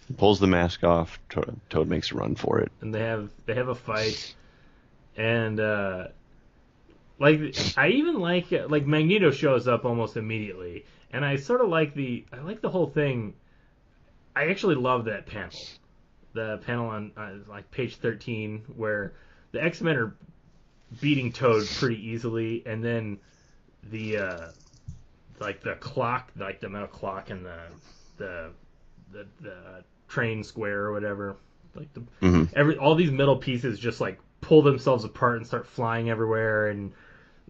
He pulls the mask off. Toad makes a run for it. And they have a fight, and like I even like Magneto shows up almost immediately, and I sort of like the whole thing. I actually love that panel, the panel on like page 13 where the X-Men are beating Toad pretty easily, and then the clock, like the metal clock in the train square or whatever, like all these metal pieces just like pull themselves apart and start flying everywhere, and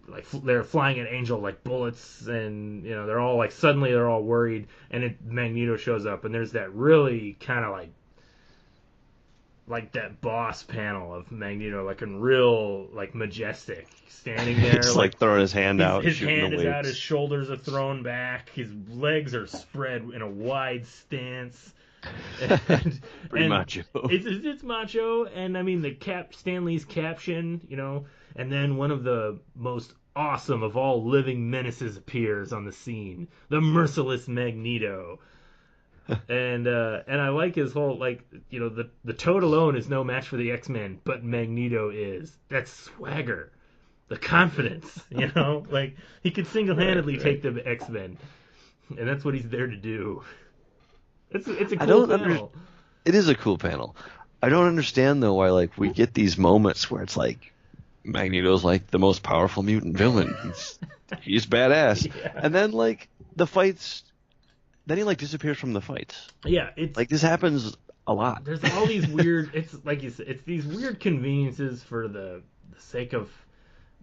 like they're flying at Angel like bullets, and they're all like suddenly they're all worried, and Magneto shows up, and there's that really kind of like that boss panel of Magneto, like in real, like majestic, standing there, It's like throwing his hand out, his shooting hand the is out, wigs. his shoulders are thrown back, his legs are spread in a wide stance. Pretty macho. It's macho, and I mean Stan Lee's caption, and then one of the most awesome of all living menaces appears on the scene, the merciless Magneto. And I like his whole the Toad alone is no match for the X-Men, but Magneto is. That's swagger, the confidence, like he could single-handedly take the X-Men, and that's what he's there to do. It's a cool panel. It is a cool panel. I don't understand though why we get these moments where it's like Magneto's like the most powerful mutant villain. He's badass, Yeah. and then the fights. Then he disappears from the fights. Yeah, it's this happens a lot. There's all these weird. It's like you said, it's these weird conveniences for the sake of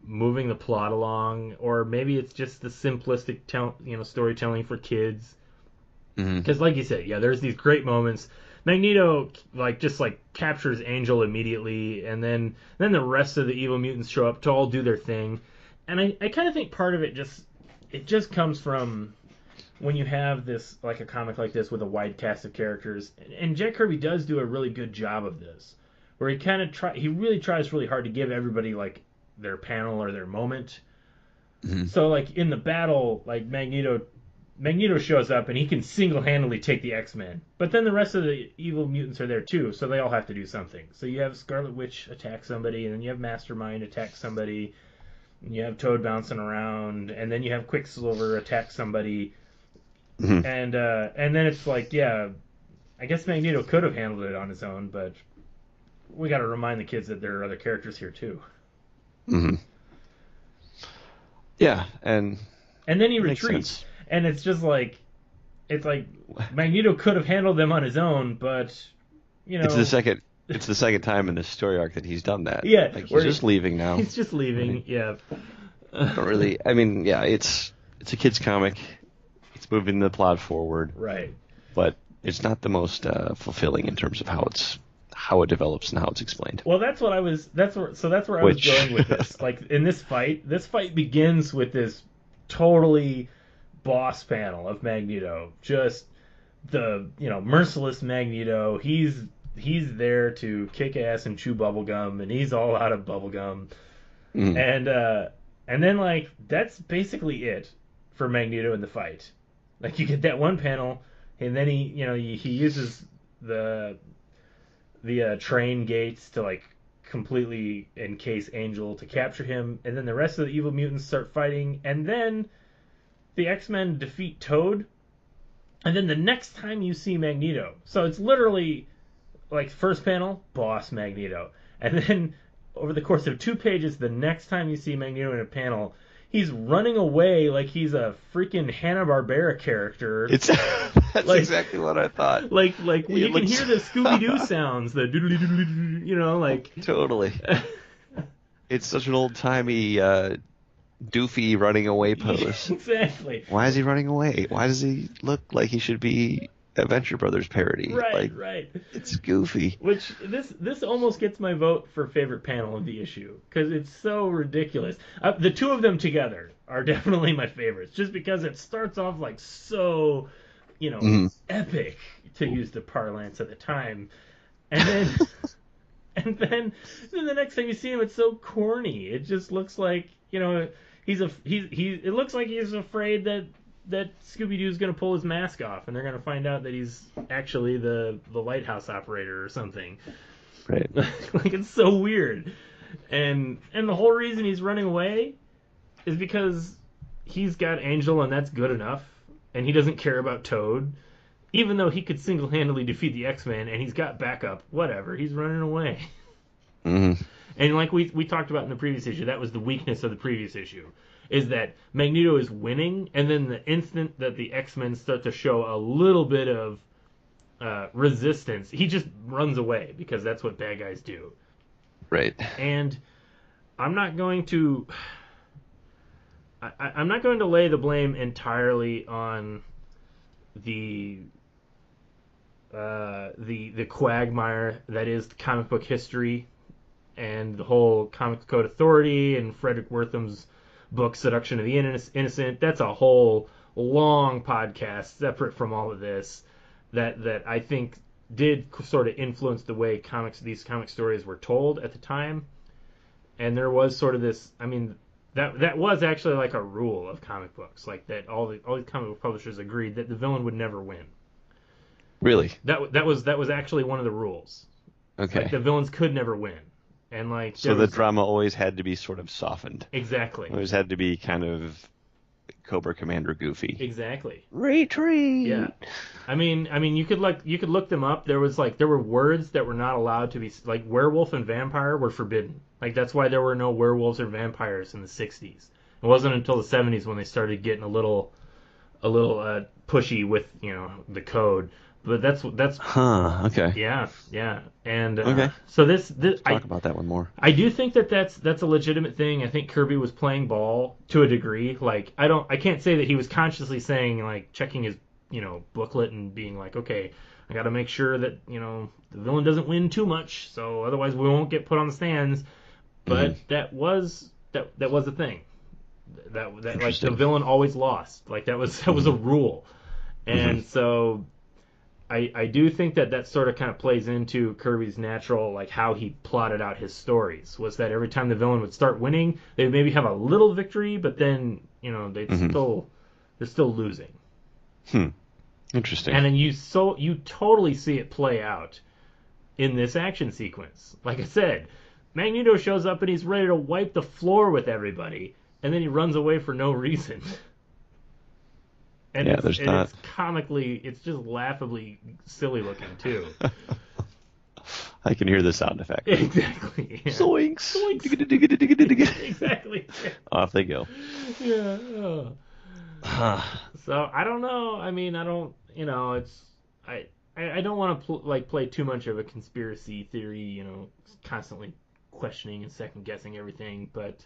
moving the plot along, or maybe it's just the simplistic storytelling for kids. Because like you said, yeah, there's these great moments. Magneto just captures Angel immediately, and then the rest of the evil mutants show up to all do their thing, and I kind of think part of it just comes from when you have this a comic like this with a wide cast of characters, and Jack Kirby does do a really good job of this, where he really tries really hard to give everybody their panel or their moment. So in the battle, Magneto shows up and he can single-handedly take the X-Men, but then the rest of the evil mutants are there too, so they all have to do something. So you have Scarlet Witch attack somebody, and then you have Mastermind attack somebody, and you have Toad bouncing around, and then you have Quicksilver attack somebody. And then it's I guess Magneto could have handled it on his own, but we got to remind the kids that there are other characters here too. Yeah, and then he retreats, and it's just Magneto could have handled them on his own, but it's the second time in this story arc that he's done that. Yeah, he's just leaving now. He's just leaving. Yeah. Don't really. I mean, yeah, it's a kid's comic. It's moving the plot forward, right? But it's not the most fulfilling in terms of how it develops and how it's explained. Well, that's where I was going with this. In this fight begins with this totally boss panel of Magneto, just the merciless Magneto. He's there to kick ass and chew bubblegum, and he's all out of bubblegum. And then that's basically it for Magneto in the fight. You get that one panel, and then he uses the train gates to completely encase Angel to capture him, and then the rest of the evil mutants start fighting, and then the X-Men defeat Toad, and then the next time you see Magneto, so it's literally first panel, boss Magneto, and then over the course of 2 pages, the next time you see Magneto in a panel, he's running away like he's a freaking Hanna-Barbera character. That's exactly what I thought. You can hear the Scooby-Doo sounds, the doodly-doodly, Totally. It's such an old-timey, doofy running away pose. Exactly. Why is he running away? Why does he look like he should be a Venture Brothers parody? Right. It's goofy. Which this almost gets my vote for favorite panel of the issue because it's so ridiculous. The two of them together are definitely my favorites, just because it starts off so, epic, to use the parlance at the time, and then then the next time you see him, it's so corny. It just looks like it looks like he's afraid that Scooby-Doo's going to pull his mask off, and they're going to find out that he's actually the lighthouse operator or something. Right. It's so weird. And the whole reason he's running away is because he's got Angel, and that's good enough, and he doesn't care about Toad, even though he could single-handedly defeat the X-Men, and he's got backup. Whatever, he's running away. And we talked about in the previous issue, that was the weakness of the previous issue, is that Magneto is winning, and then the instant that the X-Men start to show a little bit of resistance, he just runs away, because that's what bad guys do. Right. And I'm not going to lay the blame entirely on the the quagmire that is comic book history, and the whole Comics Code Authority and Frederick Wertham's book Seduction of the Innocent. That's a whole long podcast separate from all of this that I think did sort of influence the way these comic stories were told at the time. And there was sort of this, I mean, that was actually like a rule of comic books, like that all these comic book publishers agreed that the villain would never win. Really? That was actually one of the rules. Okay. Like, the villains could never win. And like, so the drama always had to be sort of softened. Exactly. It always had to be kind of Cobra Commander goofy. Exactly. Retreat. Yeah. I mean, you could look them up. There were words that were not allowed to be, like werewolf and vampire were forbidden. Like, that's why there were no werewolves or vampires in the 60s. It wasn't until the 70s when they started getting a little pushy with, the code. But that's okay. Yeah. And okay. So this talk about that one more. I do think that's a legitimate thing. I think Kirby was playing ball to a degree. Like, I can't say that he was consciously saying, like, checking his booklet and being like, okay, I got to make sure that the villain doesn't win too much, so otherwise we won't get put on the stands. But that was a thing. That like, the villain always lost. Like, that was a rule. And so I do think that sort of kind of plays into Kirby's natural, like, how he plotted out his stories, was that every time the villain would start winning, they would maybe have a little victory, but then, they're still losing. Interesting. And then you totally see it play out in this action sequence. Like I said, Magneto shows up and he's ready to wipe the floor with everybody, and then he runs away for no reason. And it's comically, it's just laughably silly looking too. I can hear the sound effect. Exactly. Yeah. Zoinks. Exactly. Off they go. Yeah. So I don't know. I mean, I don't. I don't want to play too much of a conspiracy theory. Constantly questioning and second guessing everything. But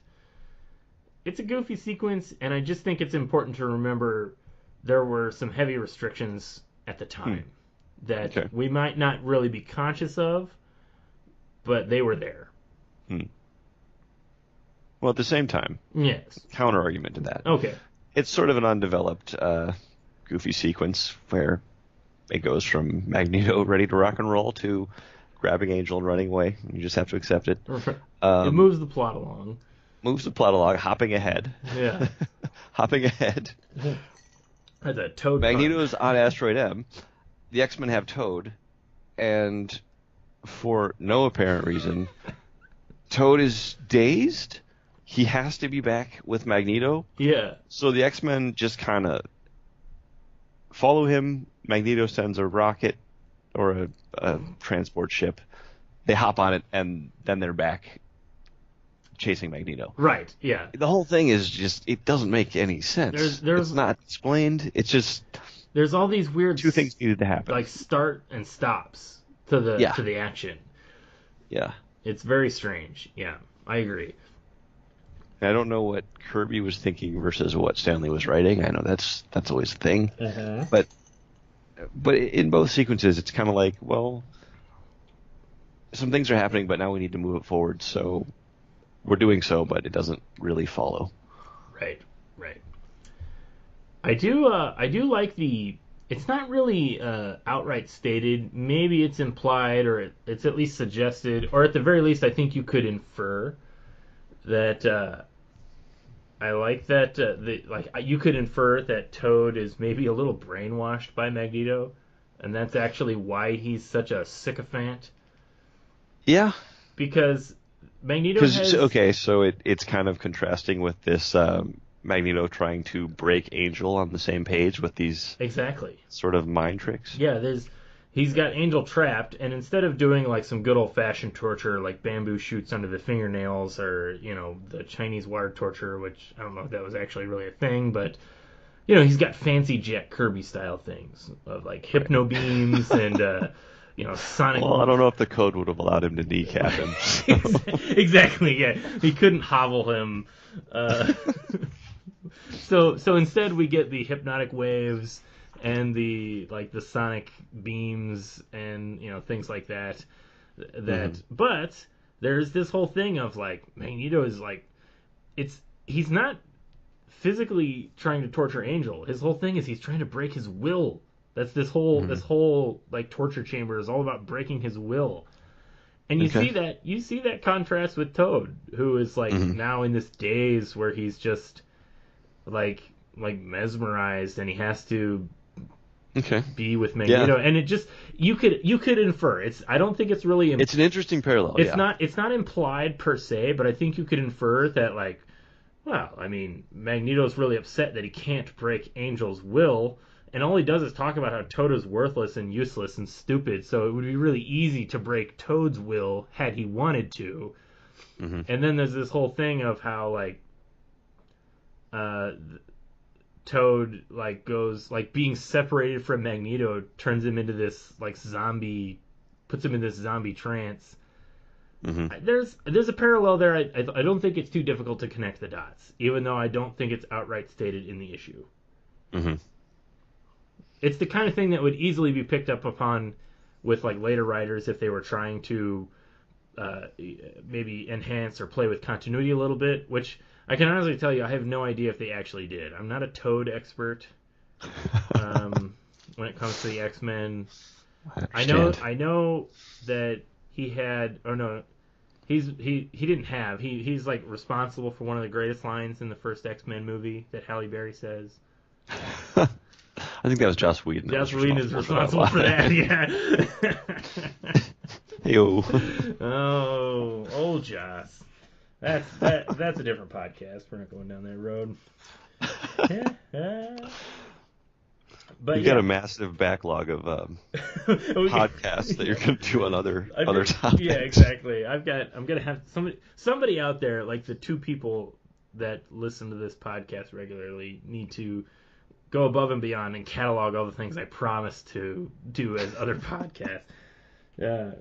it's a goofy sequence, and I just think it's important to remember there were some heavy restrictions at the time that we might not really be conscious of, but they were there. Well, at the same time, yes. Counter argument to that. Okay. It's sort of an undeveloped, goofy sequence where it goes from Magneto ready to rock and roll to grabbing Angel and running away. You just have to accept it. It moves the plot along. Hopping ahead. Yeah. Hopping ahead. That's a Toad. Magneto's on Asteroid M. The X-Men have Toad, and for no apparent reason, Toad is dazed. He has to be back with Magneto. Yeah. So the X-Men just kind of follow him. Magneto sends a rocket or a transport ship. They hop on it, and then they're back chasing Magneto. Right, yeah. The whole thing is just, it doesn't make any sense. It's not explained. It's just... There's all these weird... Two things needed to happen. Like start and stops to the action. Yeah. It's very strange. Yeah, I agree. I don't know what Kirby was thinking versus what Stanley was writing. I know that's always a thing. But in both sequences, it's kind of like, well, some things are happening, but now we need to move it forward, so we're doing so, but it doesn't really follow. Right. I do like the... It's not really outright stated. Maybe it's implied, or it's at least suggested, or at the very least, I think you could infer that... I like that. You could infer that Toad is maybe a little brainwashed by Magneto, and that's actually why he's such a sycophant. Yeah. Because Magneto has... Okay, so it's kind of contrasting with this Magneto trying to break Angel on the same page with these... Exactly. Sort of mind tricks. Yeah, he's got Angel trapped, and instead of doing like some good old-fashioned torture, like bamboo shoots under the fingernails, or the Chinese wire torture, which I don't know if that was actually really a thing, but he's got fancy Jack Kirby style things of like hypno beams and sonic. Well, I don't know if the code would have allowed him to kneecap him. Exactly. Yeah, he couldn't hobble him. So instead we get the hypnotic waves and the sonic beams and things like that. But there's this whole thing of like Magneto is like he's not physically trying to torture Angel. His whole thing is he's trying to break his will. That's this whole like torture chamber is all about breaking his will. And you see that contrast with Toad, who is like now in this daze where he's just like mesmerized and he has to be with Magneto. And it just you could infer. I don't think it's really it's an interesting parallel. It's not implied per se, but I think you could infer that like, well, I mean, Magneto's really upset that he can't break Angel's will. And all he does is talk about how Toad is worthless and useless and stupid, so it would be really easy to break Toad's will had he wanted to. And then there's this whole thing of how, like, Toad, like, goes, like, being separated from Magneto turns him into this, like, zombie, puts him in this zombie trance. There's a parallel there. I don't think it's too difficult to connect the dots, even though I don't think it's outright stated in the issue. It's the kind of thing that would easily be picked up upon with like later writers if they were trying to maybe enhance or play with continuity a little bit, which I can honestly tell you I have no idea if they actually did. I'm not a Toad expert when it comes to the X-Men. I know that he had he didn't have he's like responsible for one of the greatest lines in the first X-Men movie that Halle Berry says. I think that was Joss Whedon. Joss Whedon is responsible for that, yeah. Yo. Oh, old Joss. That's a different podcast. We're not going down that road. But you got a massive backlog of podcasts that you're going to do on other topics. Yeah, exactly. I'm gonna have somebody out there, like the two people that listen to this podcast regularly, need to go above and beyond and catalog all the things I promised to do as other podcasts.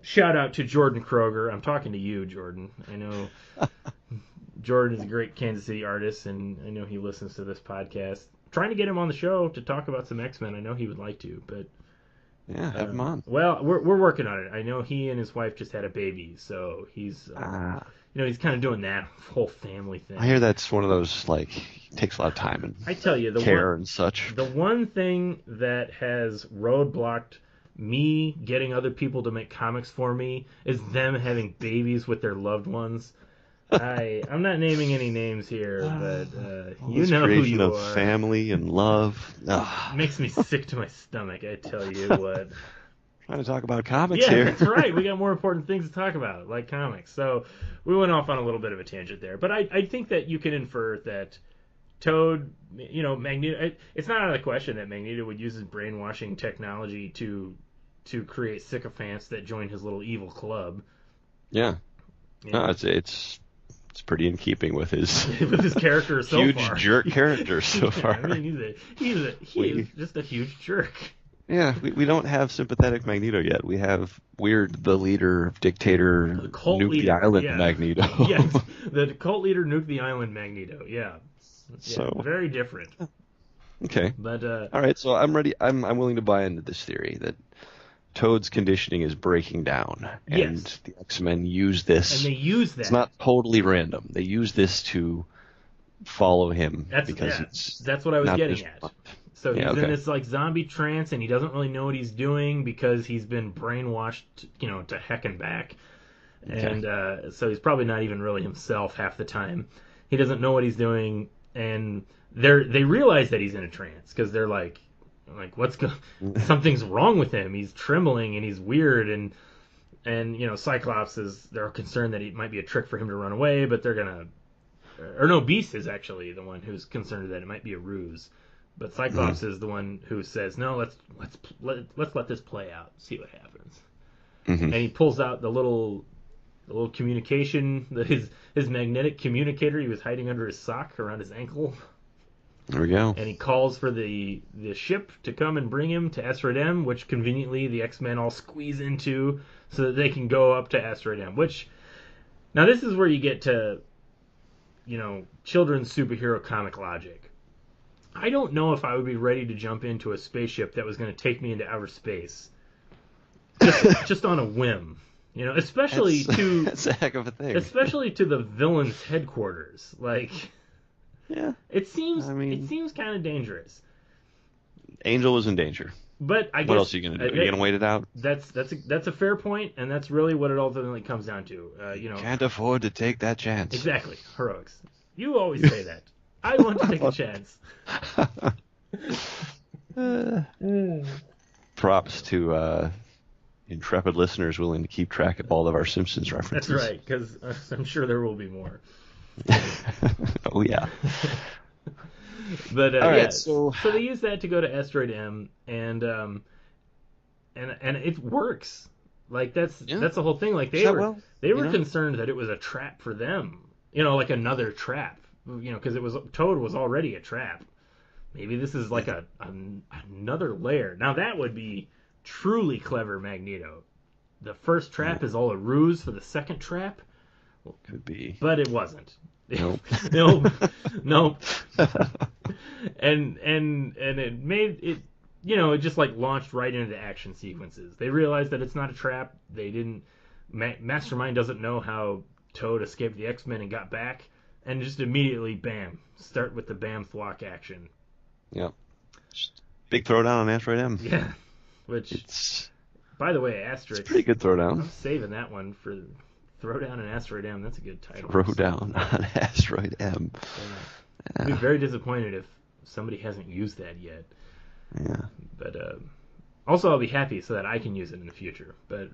Shout out to Jordan Kroger. I'm talking to you, Jordan. I know Jordan is a great Kansas City artist, and I know he listens to this podcast. Trying to get him on the show to talk about some X-Men. I know he would like to, but yeah, have him on. Well, we're working on it. I know he and his wife just had a baby, so he's he's kind of doing that whole family thing. I hear that's one of those like takes a lot of time and I tell you, care and such. The one thing that has roadblocked me getting other people to make comics for me is them having babies with their loved ones. I'm not naming any names here, but you know who you of are. Family and love. Makes me sick to my stomach, I tell you what. Trying to talk about comics here. Yeah, that's right. We got more important things to talk about, like comics. So we went off on a little bit of a tangent there. But I think that you can infer that Toad, Magneto, it's not out of the question that Magneto would use his brainwashing technology to create sycophants that join his little evil club. Yeah. No, it's pretty in keeping with his character so huge far. Jerk character so far. I mean, he's just a huge jerk. Yeah, we don't have sympathetic Magneto yet. We have the leader, dictator, nuke the island Magneto. Yes, the cult leader, nuke the island Magneto. Yeah. So very different. Okay. But all right, so I'm ready. I'm willing to buy into this theory that Toad's conditioning is breaking down, and the X-Men use this. And they use that. It's not totally random. They use this to follow him that's what I was getting at. So he's in this like zombie trance, and he doesn't really know what he's doing because he's been brainwashed, to heck and back. And so he's probably not even really himself half the time. He doesn't know what he's doing, and they realize that he's in a trance because they're like something's wrong with him. He's trembling and he's weird, and Cyclops they're concerned that it might be a trick for him to run away, but Beast is actually the one who's concerned that it might be a ruse. But Cyclops is the one who says, "No, let's let this play out, see what happens." And he pulls out the little communication, his magnetic communicator he was hiding under his sock around his ankle. There we go. And he calls for the ship to come and bring him to Asteroid M, which conveniently the X-Men all squeeze into so that they can go up to Asteroid M. Which, now this is where you get to, children's superhero comic logic. I don't know if I would be ready to jump into a spaceship that was going to take me into outer space just on a whim. You know, especially that's a heck of a thing. Especially to the villain's headquarters. Like, yeah, it seems kind of dangerous. Angel was in danger. But I guess, what else are you gonna do? Are you gonna wait it out? That's a fair point, and that's really what it ultimately comes down to. Can't afford to take that chance. Exactly, heroics. You always say that. I want to take a chance. Props to intrepid listeners willing to keep track of all of our Simpsons references. That's right, because I'm sure there will be more. Oh yeah. But all right, yeah, so they use that to go to Asteroid M, and it works. Like that's the whole thing. Like they were concerned that it was a trap for them. You know, like another trap. You know, because Toad was already a trap. Maybe this is like another layer. Now that would be truly clever, Magneto. The first trap is all a ruse for the second trap. Well, could be, but it wasn't. Nope. Nope. And it made it. You know, it just like launched right into action sequences. They realized that it's not a trap. They didn't. Mastermind doesn't know how Toad escaped the X-Men and got back. And just immediately, bam, start with the bam thwack action. Yep. Just big throwdown on Asteroid M. Yeah. Which, by the way, Asteroid. It's a pretty good throwdown. I'm saving that one for Throwdown on Asteroid M. That's a good title. Throwdown on Asteroid M. Yeah. I'd be very disappointed if somebody hasn't used that yet. Yeah. But also, I'll be happy so that I can use it in the future. But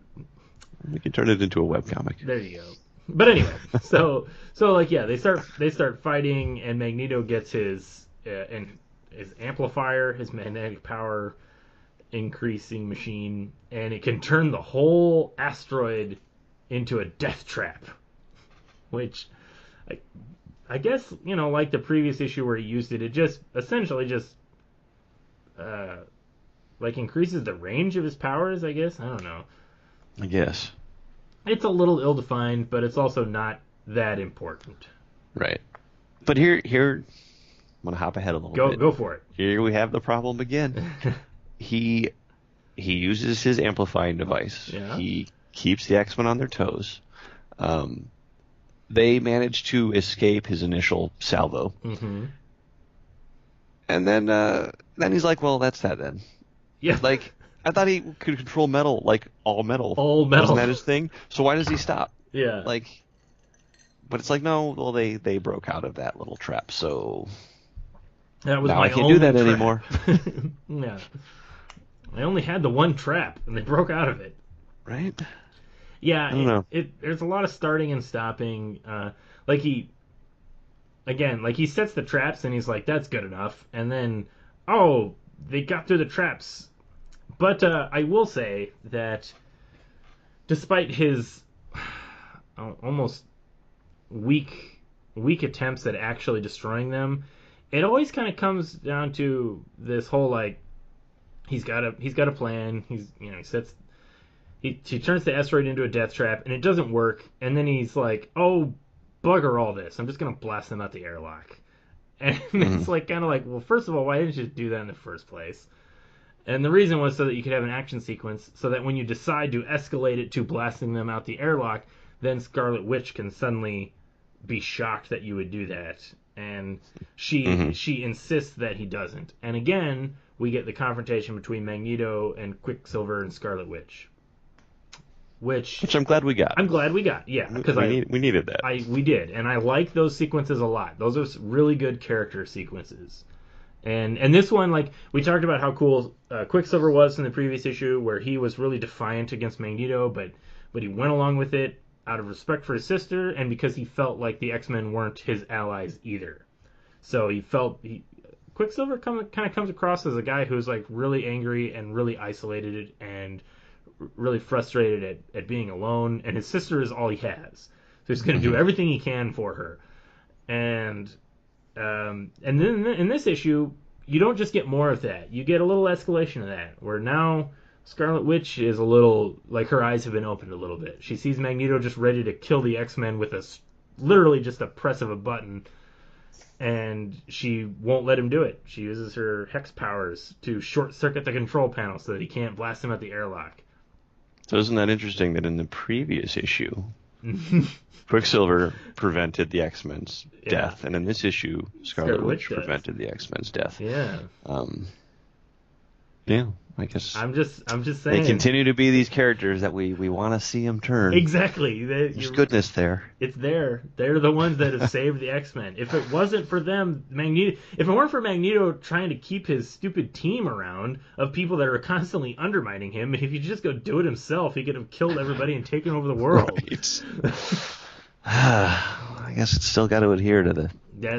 we can turn it into a webcomic. There you go. But anyway, so like yeah, they start fighting, and Magneto gets his amplifier, his magnetic power increasing machine, and it can turn the whole asteroid into a death trap. Which, I guess, you know, like the previous issue where he used it, it just essentially just like increases the range of his powers. I guess, I don't know. I guess. It's a little ill-defined, but it's also not that important. Right. But here I'm going to hop ahead a little bit. Go for it. Here we have the problem again. He uses his amplifying device. Yeah. He keeps the X-Men on their toes. They manage to escape his initial salvo. Mm-hmm. And then he's like, well, that's that then. Yeah. Like, I thought he could control metal, like all metal. All metal. Wasn't that his thing? So why does he stop? Yeah. Like, but it's like, no, well, they broke out of that little trap, so that was now my I can't do that trap. anymore. Yeah. I only had the one trap, and they broke out of it. Right? Yeah. I don't know. There's a lot of starting and stopping. Like he sets the traps, and he's like, that's good enough. And then, oh, they got through the traps. But I will say that despite his almost weak attempts at actually destroying them, it always kind of comes down to this whole like he's got a plan. He turns the asteroid into a death trap, and it doesn't work. And then he's like, oh, bugger all this! I'm just gonna blast them out the airlock. And it's like kind of like, well, first of all, why didn't you do that in the first place? And the reason was so that you could have an action sequence, so that when you decide to escalate it to blasting them out the airlock, then Scarlet Witch can suddenly be shocked that you would do that. And she insists that he doesn't. And again, we get the confrontation between Magneto and Quicksilver and Scarlet Witch. Which I'm glad we got. Yeah. Because we needed that. We did. And I like those sequences a lot. Those are really good character sequences. And this one, like, we talked about how cool Quicksilver was in the previous issue, where he was really defiant against Magneto, but he went along with it out of respect for his sister, and because he felt like the X-Men weren't his allies either. So Quicksilver kind of comes across as a guy who's like really angry and really isolated and really frustrated at being alone, and his sister is all he has. So he's going to do everything he can for her. And then in this issue, you don't just get more of that. You get a little escalation of that, where now Scarlet Witch is a little, like, her eyes have been opened a little bit. She sees Magneto just ready to kill the X-Men with literally just a press of a button. and she won't let him do it. She uses her hex powers to short circuit the control panel so that he can't blast him at the airlock. So isn't that interesting that in the previous issue, Quicksilver prevented the X-Men's death, and in this issue, Scarlet Witch prevented the X-Men's death. Yeah. Yeah, I guess. I'm just saying. They continue to be these characters that we want to see them turn. Exactly. There's goodness there. It's there. They're the ones that have saved the X-Men. If it wasn't for them, if it weren't for Magneto trying to keep his stupid team around of people that are constantly undermining him, if he could just go do it himself, he could have killed everybody and taken over the world. I guess it's still got to adhere to the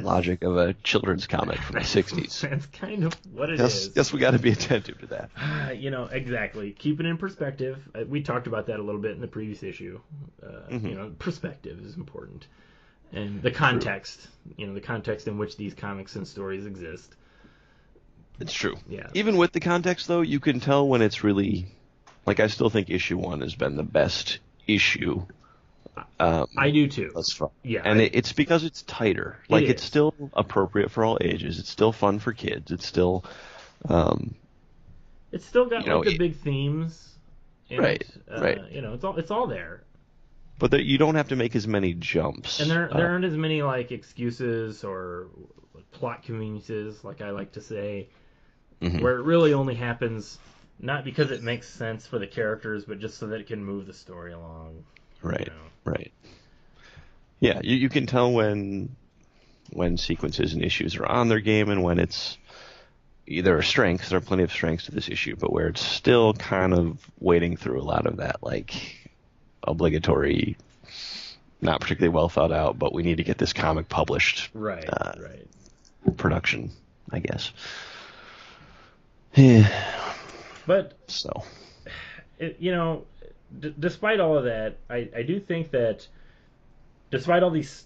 logic of a children's comic from the 60s. That's kind of what it is. Yes, we got to be attentive to that. Exactly. Keep it in perspective. We talked about that a little bit in the previous issue. Perspective is important. And the context, the context in which these comics and stories exist. It's true. Yeah. Even with the context, though, you can tell when it's really... Like, I still think issue 1 has been the best issue. I do too. That's fun. Yeah, and it's because it's tighter. Like it's still appropriate for all ages. It's still fun for kids. It's still. It's still got the big themes. Right. It's all there. But you don't have to make as many jumps. And there aren't as many excuses or plot conveniences, like I like to say, where it really only happens not because it makes sense for the characters, but just so that it can move the story along. Right. Right. Yeah, you can tell when sequences and issues are on their game and when it's either a strength, there are plenty of strengths to this issue, but where it's still kind of wading through a lot of that obligatory, not particularly well thought out, but we need to get this comic published. Right. Production, I guess. Yeah. But so, despite all of that, I do think that despite all these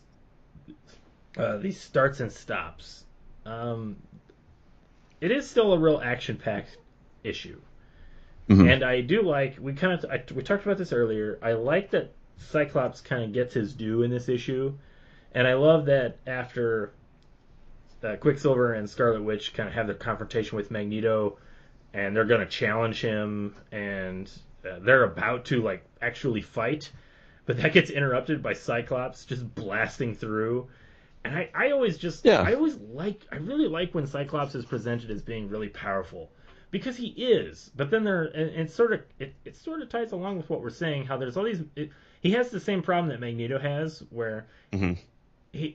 starts and stops, it is still a real action-packed issue. And I do we talked about this earlier. I like that Cyclops kind of gets his due in this issue, and I love that after Quicksilver and Scarlet Witch kind of have their confrontation with Magneto, and they're going to challenge him, and they're about to actually fight, but that gets interrupted by Cyclops just blasting through. And I really like when Cyclops is presented as being really powerful, because he is. But then it sort of ties along with what we're saying, how there's all these. He has the same problem that Magneto has, where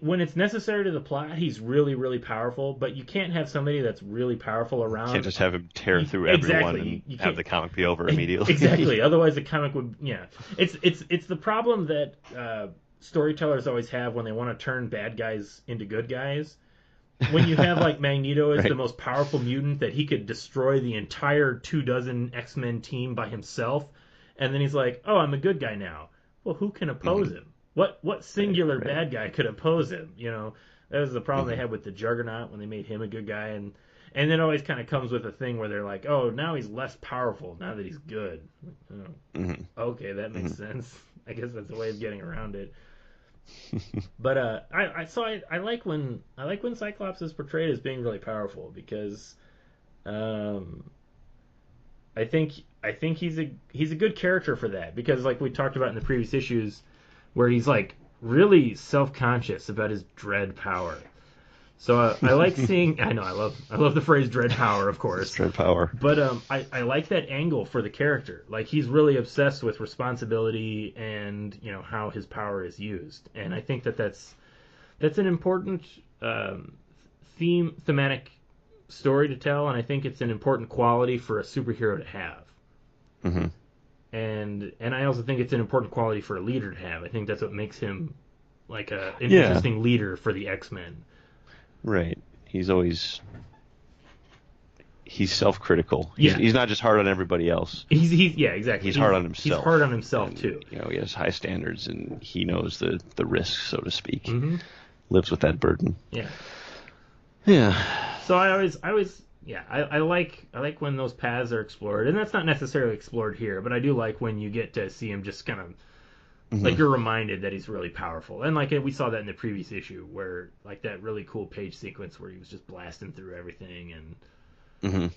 when it's necessary to the plot, he's really, really powerful, but you can't have somebody that's really powerful around. You can't just have him tear through everyone and have the comic be over immediately. Exactly. Otherwise, the comic would. Yeah. It's the problem that storytellers always have when they want to turn bad guys into good guys. When you have Magneto as the most powerful mutant, that he could destroy the entire 24 X-Men team by himself, and then he's like, "Oh, I'm a good guy now." Well, who can oppose him? What singular bad guy could oppose him? That was the problem they had with the Juggernaut when they made him a good guy, and it always kind of comes with a thing where they're like, "Oh, now he's less powerful now that he's good." Okay, that makes sense. I guess that's a way of getting around it. But I like when Cyclops is portrayed as being really powerful, because I think he's a good character for that, because like we talked about in the previous issues, where he's really self-conscious about his dread power. So I like seeing. I know I love the phrase dread power, of course. Dread power. But I like that angle for the character. He's really obsessed with responsibility and how his power is used. And I think that's an important thematic story to tell, and I think it's an important quality for a superhero to have. And I also think it's an important quality for a leader to have. I think that's what makes him an interesting leader for the X-Men. Right. He's self-critical. He's not just hard on everybody else. Exactly. He's hard on himself. He's hard on himself too. He has high standards, and he knows the risks, so to speak. Lives with that burden. Yeah. Yeah. So I like when those paths are explored, and that's not necessarily explored here, but I do like when you get to see him just kind of like you're reminded that he's really powerful. And like we saw that in the previous issue where like that really cool page sequence where he was just blasting through everything and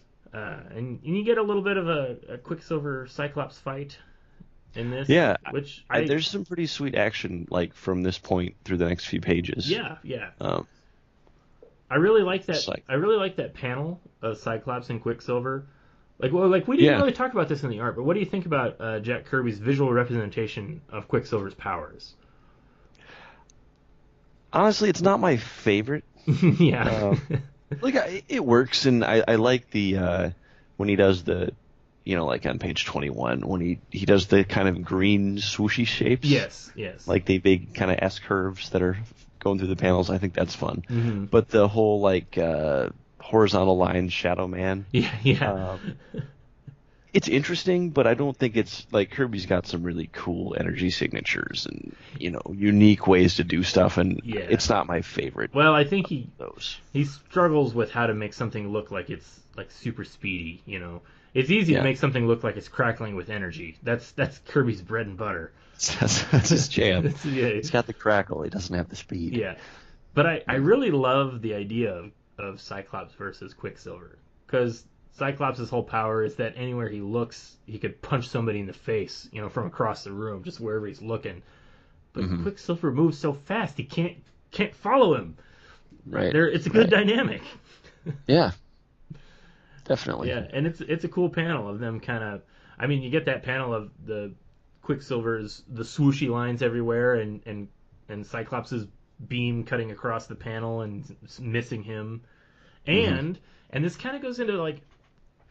you get a little bit of a Quicksilver Cyclops fight in this. Yeah, which there's some pretty sweet action like from this point through the next few pages. Yeah. I really like that. Like, I really like that panel of Cyclops and Quicksilver. Like we didn't really talk about this in the art, but what do you think about Jack Kirby's visual representation of Quicksilver's powers? Honestly, it's not my favorite. Yeah. Like it works, and I like the when he does the, like on page 21 when he does the kind of green swooshy shapes. Yes. Like the big kind of S curves that are going through the panels. I think that's fun. But the whole like horizontal line Shadow Man. Yeah. It's interesting, but I don't think it's like Kirby's got some really cool energy signatures and unique ways to do stuff, and it's not my favorite. Well, I think he struggles with how to make something look like it's like super speedy. It's easy to make something look like it's crackling with energy. That's Kirby's bread and butter. That's his jam. He's got the crackle. He doesn't have the speed. Yeah, but I really love the idea of Cyclops versus Quicksilver, because Cyclops' whole power is that anywhere he looks, he could punch somebody in the face, from across the room, just wherever he's looking. But Quicksilver moves so fast, he can't follow him. Right. It's a good dynamic. Yeah. Definitely. Yeah, and it's a cool panel of them kind of. I mean, you get that panel of the Quicksilver's the swooshy lines everywhere, and Cyclops' beam cutting across the panel and missing him, and this kind of goes into like.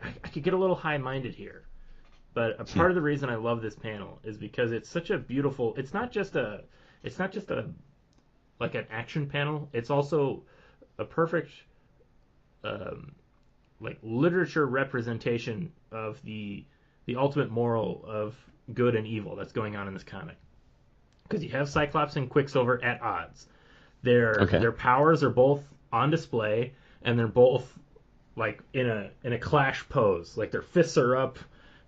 I could get a little high-minded here, but a part of the reason I love this panel is because it's such a beautiful. It's not just a like an action panel. It's also a perfect like literature representation of the ultimate moral of good and evil that's going on in this comic. Because you have Cyclops and Quicksilver at odds. Their powers are both on display, and they're both like in a clash pose. Like their fists are up,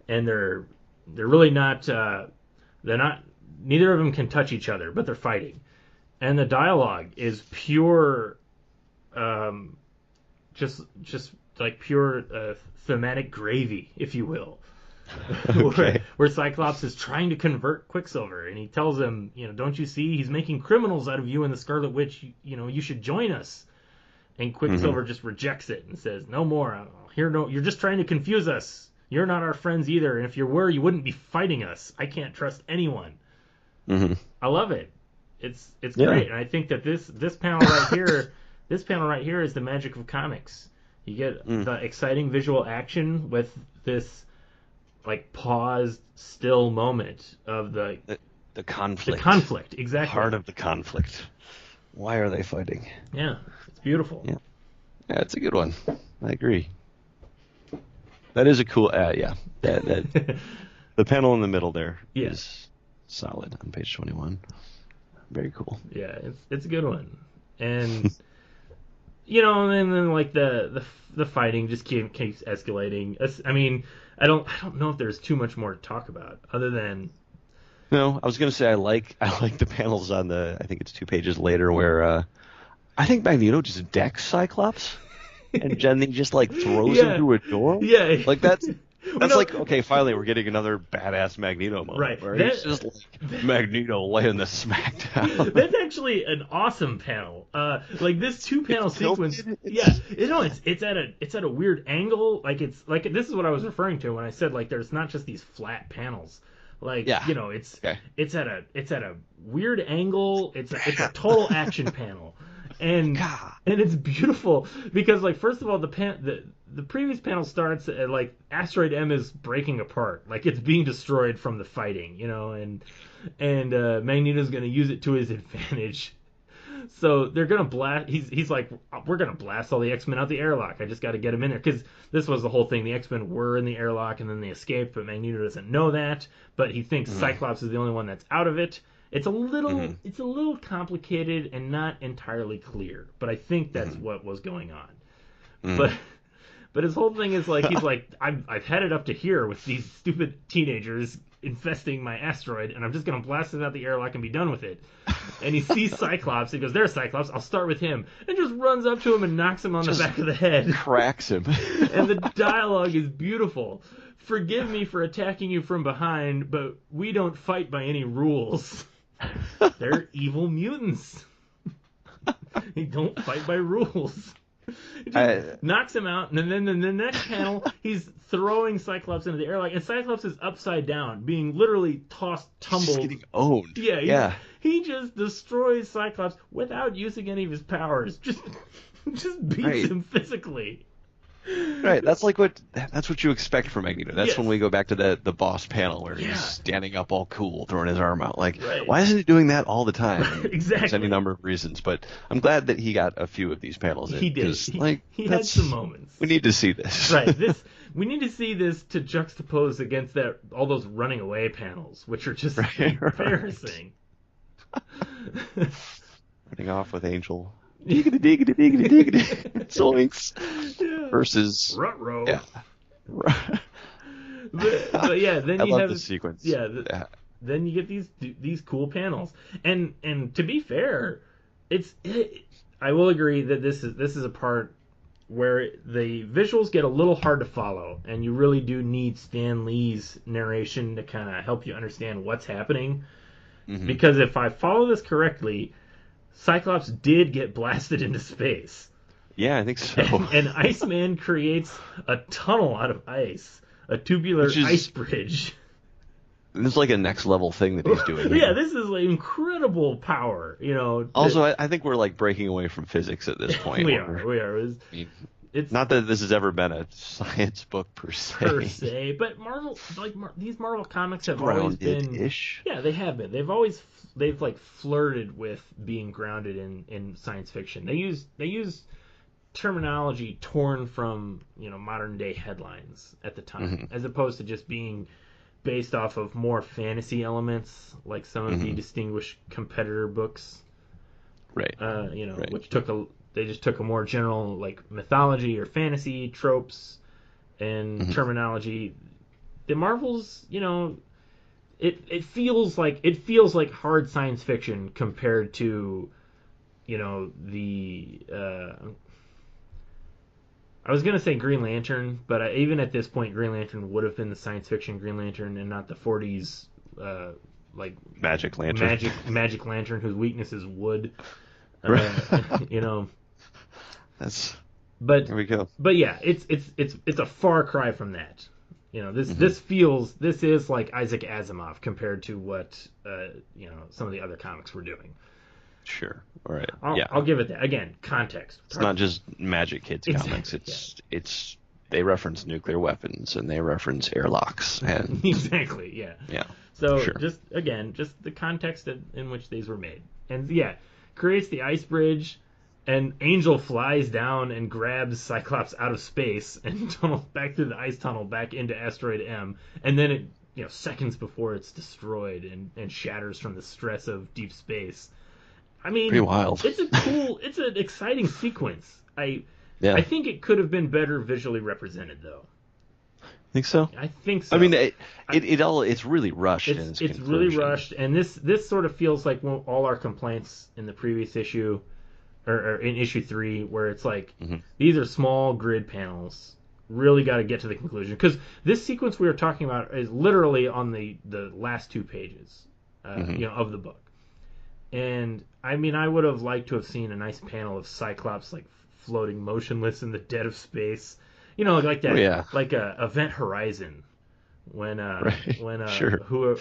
and they're really not. They're not. Neither of them can touch each other, but they're fighting. And the dialogue is pure, just like pure thematic gravy, if you will. Where Cyclops is trying to convert Quicksilver, and he tells him, don't you see, he's making criminals out of you and the Scarlet Witch. You should join us. And Quicksilver just rejects it and says, no more. You're just trying to confuse us. You're not our friends either. And if you were, you wouldn't be fighting us. I can't trust anyone. I love it. It's great. And I think that this panel right here is the magic of comics. You get the exciting visual action with this like paused still moment of the conflict. The conflict, exactly. Heart of the conflict. Why are they fighting? Yeah. Beautiful. Yeah, it's a good one. I agree. That is a cool. That the panel in the middle there is solid on page 21. Very cool. Yeah, it's a good one, and and then like the fighting just keeps escalating. I mean, I don't know if there's too much more to talk about other than. No, I was gonna say I like the panels on I think it's 2 pages later where. I think Magneto just decks Cyclops, and then he just like throws him through a door. Yeah, like that's like okay, finally we're getting another badass Magneto moment, right? Where he's just like Magneto laying the smack down. That's actually an awesome panel. Like this 2-panel sequence. It's at a weird angle. Like it's like this is what I was referring to when I said like there's not just these flat panels. Like it's at a weird angle. It's a total action panel. And it's beautiful because like first of all the previous panel starts at, like Asteroid M is breaking apart, like it's being destroyed from the fighting, and Magneto's going to use it to his advantage. So they're going to blast. He's like, we're going to blast all the X-Men out the airlock. I just got to get them in there because this was the whole thing. The X-Men were in the airlock and then they escaped, but Magneto doesn't know that. But he thinks Cyclops is the only one that's out of it. It's a little complicated and not entirely clear, but I think that's what was going on. But his whole thing is like he's like I've had it up to here with these stupid teenagers infesting my asteroid, and I'm just going to blast it out the airlock and be done with it. And he sees Cyclops. He goes, there's Cyclops. I'll start with him. And just runs up to him and knocks him on the back of the head. Cracks him. And the dialogue is beautiful. Forgive me for attacking you from behind, but we don't fight by any rules. They're evil mutants. They don't fight by rules. Knocks him out, and then in the next panel, he's throwing Cyclops into the airlock, and Cyclops is upside down, being literally tossed, tumbled. He's getting owned. Yeah. He just destroys Cyclops without using any of his powers. Just beats him physically. Right, that's what you expect from Magneto. That's when we go back to the boss panel where he's standing up all cool, throwing his arm out. Like, why isn't he doing that all the time? Exactly. There's any number of reasons, but I'm glad that he got a few of these panels in. He did. He had some moments. We need to see this. Right. We need to see this to juxtapose against all those running away panels, which are just embarrassing. Running off with Angel. Diggity, zoinks. Versus Ruh-roh. Yeah. but yeah, then you love have the sequence. Yeah, then you get these cool panels, and to be fair, I will agree that this is a part where the visuals get a little hard to follow, and you really do need Stan Lee's narration to kind of help you understand what's happening. Mm-hmm. Because if I follow this correctly, Cyclops did get blasted into space. Yeah, I think so. And Iceman creates a tunnel out of ice, a tubular ice bridge. This is like a next level thing that he's doing. Yeah, this is like incredible power, Also, I think we're like breaking away from physics at this point. We are. It's not that this has ever been a science book per se. But Marvel, these Marvel comics have always been grounded-ish. Yeah, they have been. They've like flirted with being grounded in science fiction. They use terminology torn from modern day headlines at the time, as opposed to just being based off of more fantasy elements, like some of the Distinguished Competitor books, right? Which they just took a more general like mythology or fantasy tropes and terminology. The Marvels, it feels like hard science fiction compared to I was going to say Green Lantern, but even at this point, Green Lantern would have been the science fiction Green Lantern and not the 40s Magic Lantern. Magic Lantern whose weakness is wood. There we go. But yeah, it's a far cry from that. This is like Isaac Asimov compared to what some of the other comics were doing. Sure. All right. I'll give it that. Again, context. It's not just Magic Kids comics. It's they reference nuclear weapons and they reference airlocks and exactly. Yeah. Yeah. So just the context in which these were made, and creates the ice bridge, and Angel flies down and grabs Cyclops out of space and tunnels back through the ice tunnel back into Asteroid M, and then it seconds before it's destroyed and shatters from the stress of deep space. I mean, pretty wild. It's an exciting sequence. I think it could have been better visually represented, though. Think so? I think so. I mean, it's really rushed. It's really rushed, and this sort of feels like all our complaints in the previous issue, or in issue 3, where it's like these are small grid panels. Really got to get to the conclusion, because this sequence we were talking about is literally on the last 2 pages, of the book. And I mean, I would have liked to have seen a nice panel of Cyclops like floating motionless in the dead of space, like that, like Event Horizon, when sure. who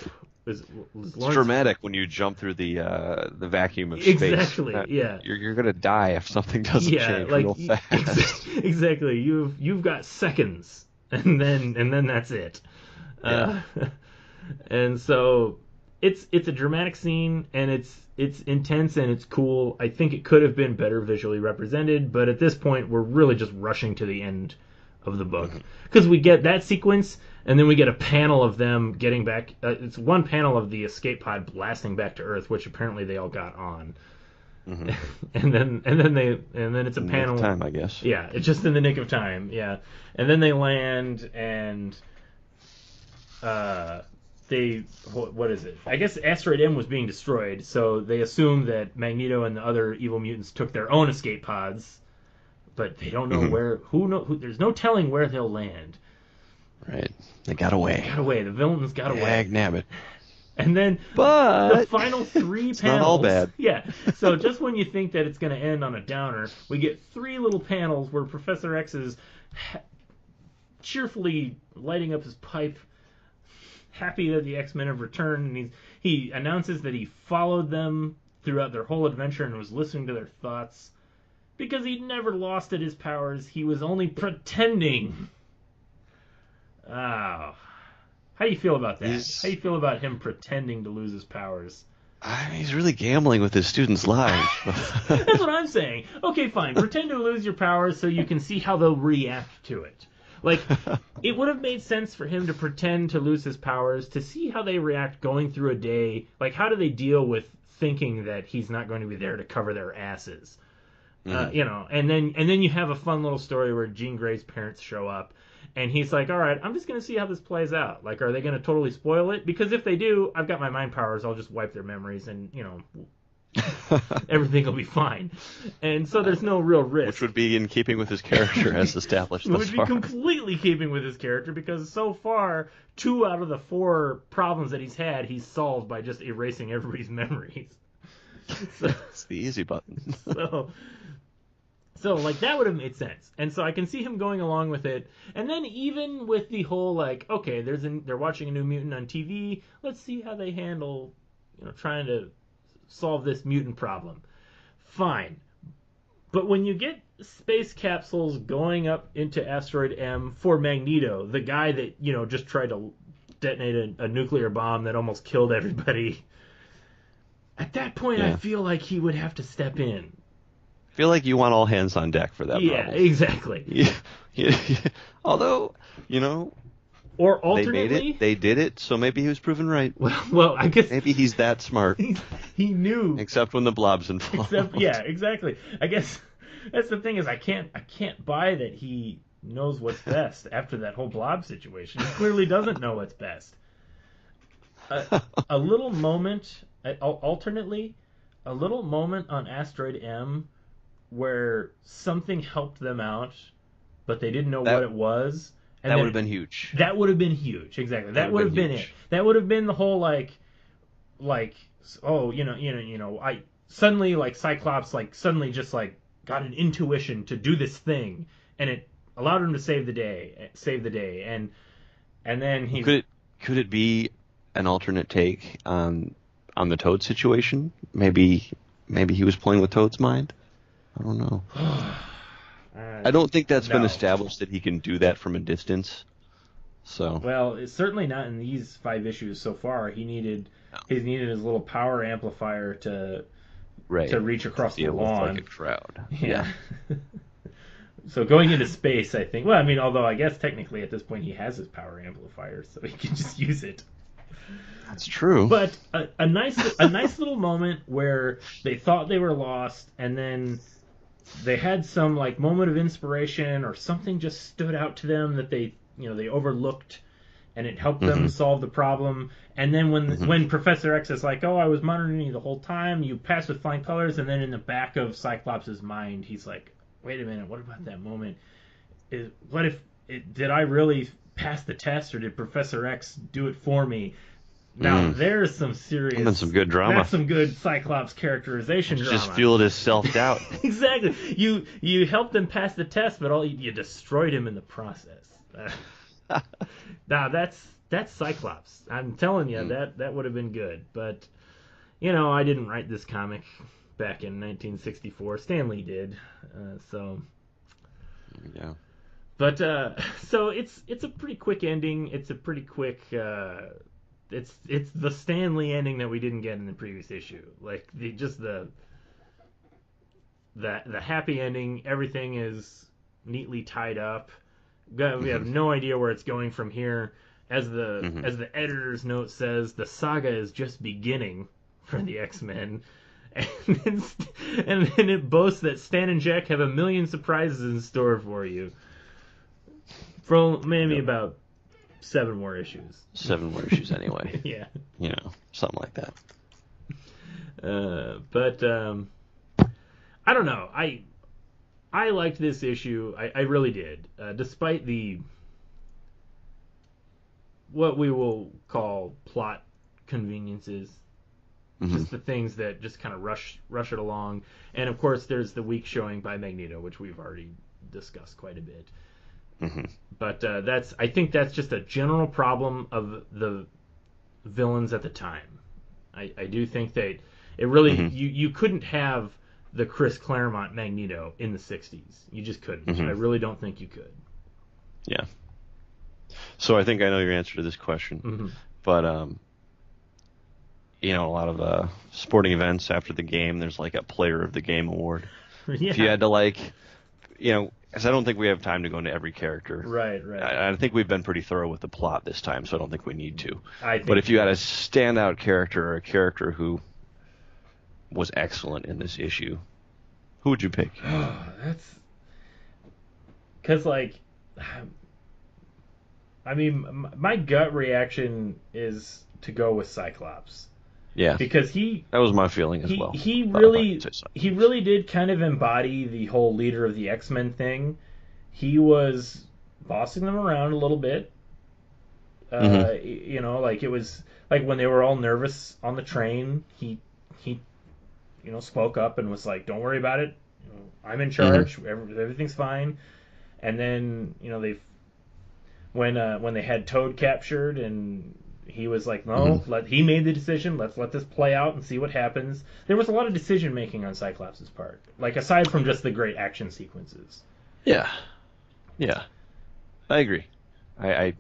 was it's dramatic when you jump through the vacuum of space. Exactly, You're gonna die if something doesn't change real fast. Exactly, you've got seconds, and then that's it. And so it's a dramatic scene, and it's intense and it's cool. I think it could have been better visually represented, but at this point we're really just rushing to the end of the book, because we get that sequence and then we get a panel of them getting back. It's one panel of the escape pod blasting back to Earth, which apparently they all got on. and then it's a panel. Nick of time, I guess. Yeah, it's just in the nick of time. Yeah, and then they land and what is it? I guess Asteroid M was being destroyed, so they assume that Magneto and the other evil mutants took their own escape pods, but they don't know where. There's no telling where they'll land. Right. They got away. The villains got away. Dag nabbit. And then but the final 3 it's panels. not all bad. Yeah. So just when you think that it's going to end on a downer, we get 3 little panels where Professor X is cheerfully lighting up his pipe, happy that the X-Men have returned, and he announces that he followed them throughout their whole adventure and was listening to their thoughts. Because he'd never lost at his powers, he was only pretending. Oh. How do you feel about that? How do you feel about him pretending to lose his powers? He's really gambling with his students' lives. That's what I'm saying. Okay, fine. Pretend to lose your powers so you can see how they'll react to it. Like, it would have made sense for him to pretend to lose his powers to see how they react going through a day. Like, how do they deal with thinking that he's not going to be there to cover their asses? And then you have a fun little story where Jean Grey's parents show up, and he's like, all right, I'm just going to see how this plays out. Like, are they going to totally spoil it? Because if they do, I've got my mind powers. I'll just wipe their memories and, everything will be fine. And so there's no real risk. Which would be in keeping with his character as established thus far. It would be completely keeping with his character because so far, 2 out of the 4 problems that he's solved by just erasing everybody's memories. It's the easy button. So, like, that would have made sense. And so I can see him going along with it. And then even with the whole, like, okay, they're watching a New Mutant on TV. Let's see how they handle, trying to solve this mutant problem. Fine. But when you get space capsules going up into Asteroid M for Magneto, the guy that, just tried to detonate a nuclear bomb that almost killed everybody, at that point I feel like he would have to step in. I feel like you want all hands on deck for that problem. Yeah, exactly. Yeah. Although, or alternately, they did it, so maybe he was proven right. Well, I guess maybe he's that smart. He knew. Except when the blob's involved. Yeah, exactly. I guess that's the thing is I can't buy that he knows what's best after that whole blob situation. He clearly doesn't know what's best. A little moment, alternately, a little moment on Asteroid M where something helped them out, but they didn't know what it was. And that would have been huge. That would have been huge, exactly. That would have been it. That would have been the whole I suddenly like Cyclops suddenly just got an intuition to do this thing, and it allowed him to save the day, and then he could it be an alternate take on the Toad situation? Maybe he was playing with Toad's mind. I don't know. I don't think that's been established that he can do that from a distance. So well, it's certainly not in these 5 issues so far. He needed his little power amplifier to reach across the lawn. Like a crowd. Yeah. So going into space, I think. Well, I mean, although I guess technically at this point he has his power amplifier, so he can just use it. That's true. But a nice little moment where they thought they were lost, and then they had some moment of inspiration, or something just stood out to them that they overlooked, and it helped them solve the problem. And then when Professor X is like, "Oh, I was monitoring you the whole time. You passed with flying colors," and then in the back of Cyclops' mind, he's like, "Wait a minute. What about that moment? Did I really pass the test, or did Professor X do it for me?" Now, there's some serious... That's some good drama. That's some good Cyclops characterization drama. Just fueled his self-doubt. Exactly. You helped him pass the test, but you destroyed him in the process. Now, that's Cyclops. I'm telling you, that would have been good. But, I didn't write this comic back in 1964. Stan Lee did. Yeah. But, so it's a pretty quick ending. It's a pretty quick... It's the Stan Lee ending that we didn't get in the previous issue. The happy ending. Everything is neatly tied up. We have no idea where it's going from here. As the editor's note says, the saga is just beginning for the X-Men. And then it boasts that Stan and Jack have a million surprises in store for you. For maybe about 7 more issues. 7 more issues anyway. Yeah. Something like that. But I don't know. I liked this issue. I really did. Despite what we will call plot conveniences. Mm-hmm. Just the things that just kind of rush it along. And of course there's the weak showing by Magneto, which we've already discussed quite a bit. Mm-hmm. But I think that's just a general problem of the villains at the time. I do think that it really you couldn't have the Chris Claremont Magneto in the 60s. You just couldn't. I really don't think you could. Yeah. So I think I know your answer to this question, but a lot of sporting events after the game, there's like a Player of the Game award. Yeah. If you had to because I don't think we have time to go into every character. Right. I think we've been pretty thorough with the plot this time, so I don't think we need to. But if you had a standout character or a character who was excellent in this issue, who would you pick? Oh, that's because my gut reaction is to go with Cyclops. Yeah, because that was my feeling as well. He really did kind of embody the whole leader of the X-Men thing. He was bossing them around a little bit. It was like when they were all nervous on the train, he spoke up and was like, "Don't worry about it. I'm in charge. Everything's fine." And then when they had Toad captured, and he was like, "No, he made the decision. Let's let this play out and see what happens." There was a lot of decision making on Cyclops' part, aside from just the great action sequences. Yeah, I agree. If I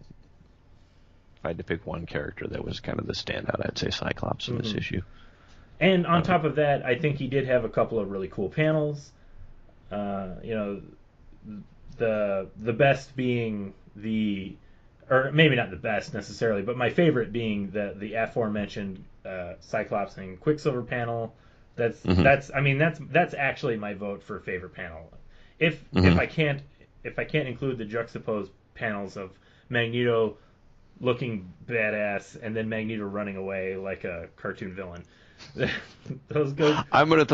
had to pick one character that was kind of the standout, I'd say Cyclops in this issue. And on top of that, I think he did have a couple of really cool panels. The best being or maybe not the best necessarily, but my favorite being the aforementioned Cyclops and Quicksilver panel. That's actually my vote for favorite panel. If I can't include the juxtaposed panels of Magneto looking badass and then Magneto running away like a cartoon villain. Those go. I'm gonna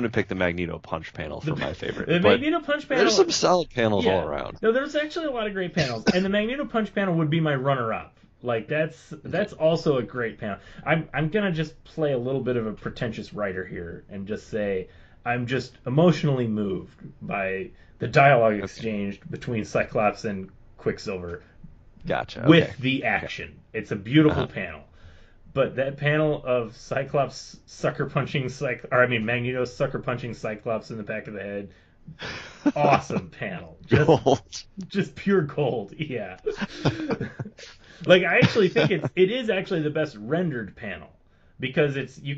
pick the Magneto punch panel for my favorite. The Magneto punch panel. There's some solid panels all around. No, there's actually a lot of great panels, and the Magneto punch panel would be my runner-up. That's also a great panel. I'm gonna just play a little bit of a pretentious writer here and just say I'm just emotionally moved by the dialogue exchanged between Cyclops and Quicksilver. Gotcha. With the action, it's a beautiful panel. But that panel of Cyclops Magneto sucker punching Cyclops in the back of the head, awesome panel. Just pure gold. Yeah. I actually think it is actually the best rendered panel because you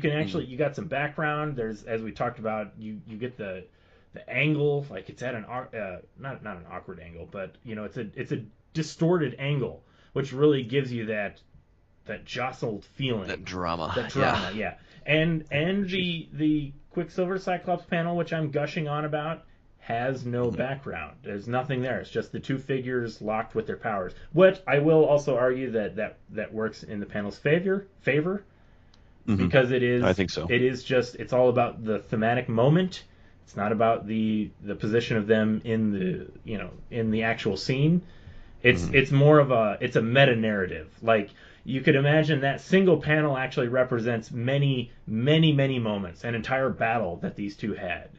got some background. There's, as we talked about, you get the angle, it's at an not an awkward angle, but it's a distorted angle, which really gives you that jostled feeling, that drama, yeah. And the Quicksilver Cyclops panel, which I'm gushing on about, has no background. There's nothing there. It's just the two figures locked with their powers. What I will also argue that works in the panel's favor, because it is. I think so. It is it's all about the thematic moment. It's not about the position of them in the actual scene. It's more of a meta narrative. You could imagine that single panel actually represents many, many, many moments, an entire battle that these two had.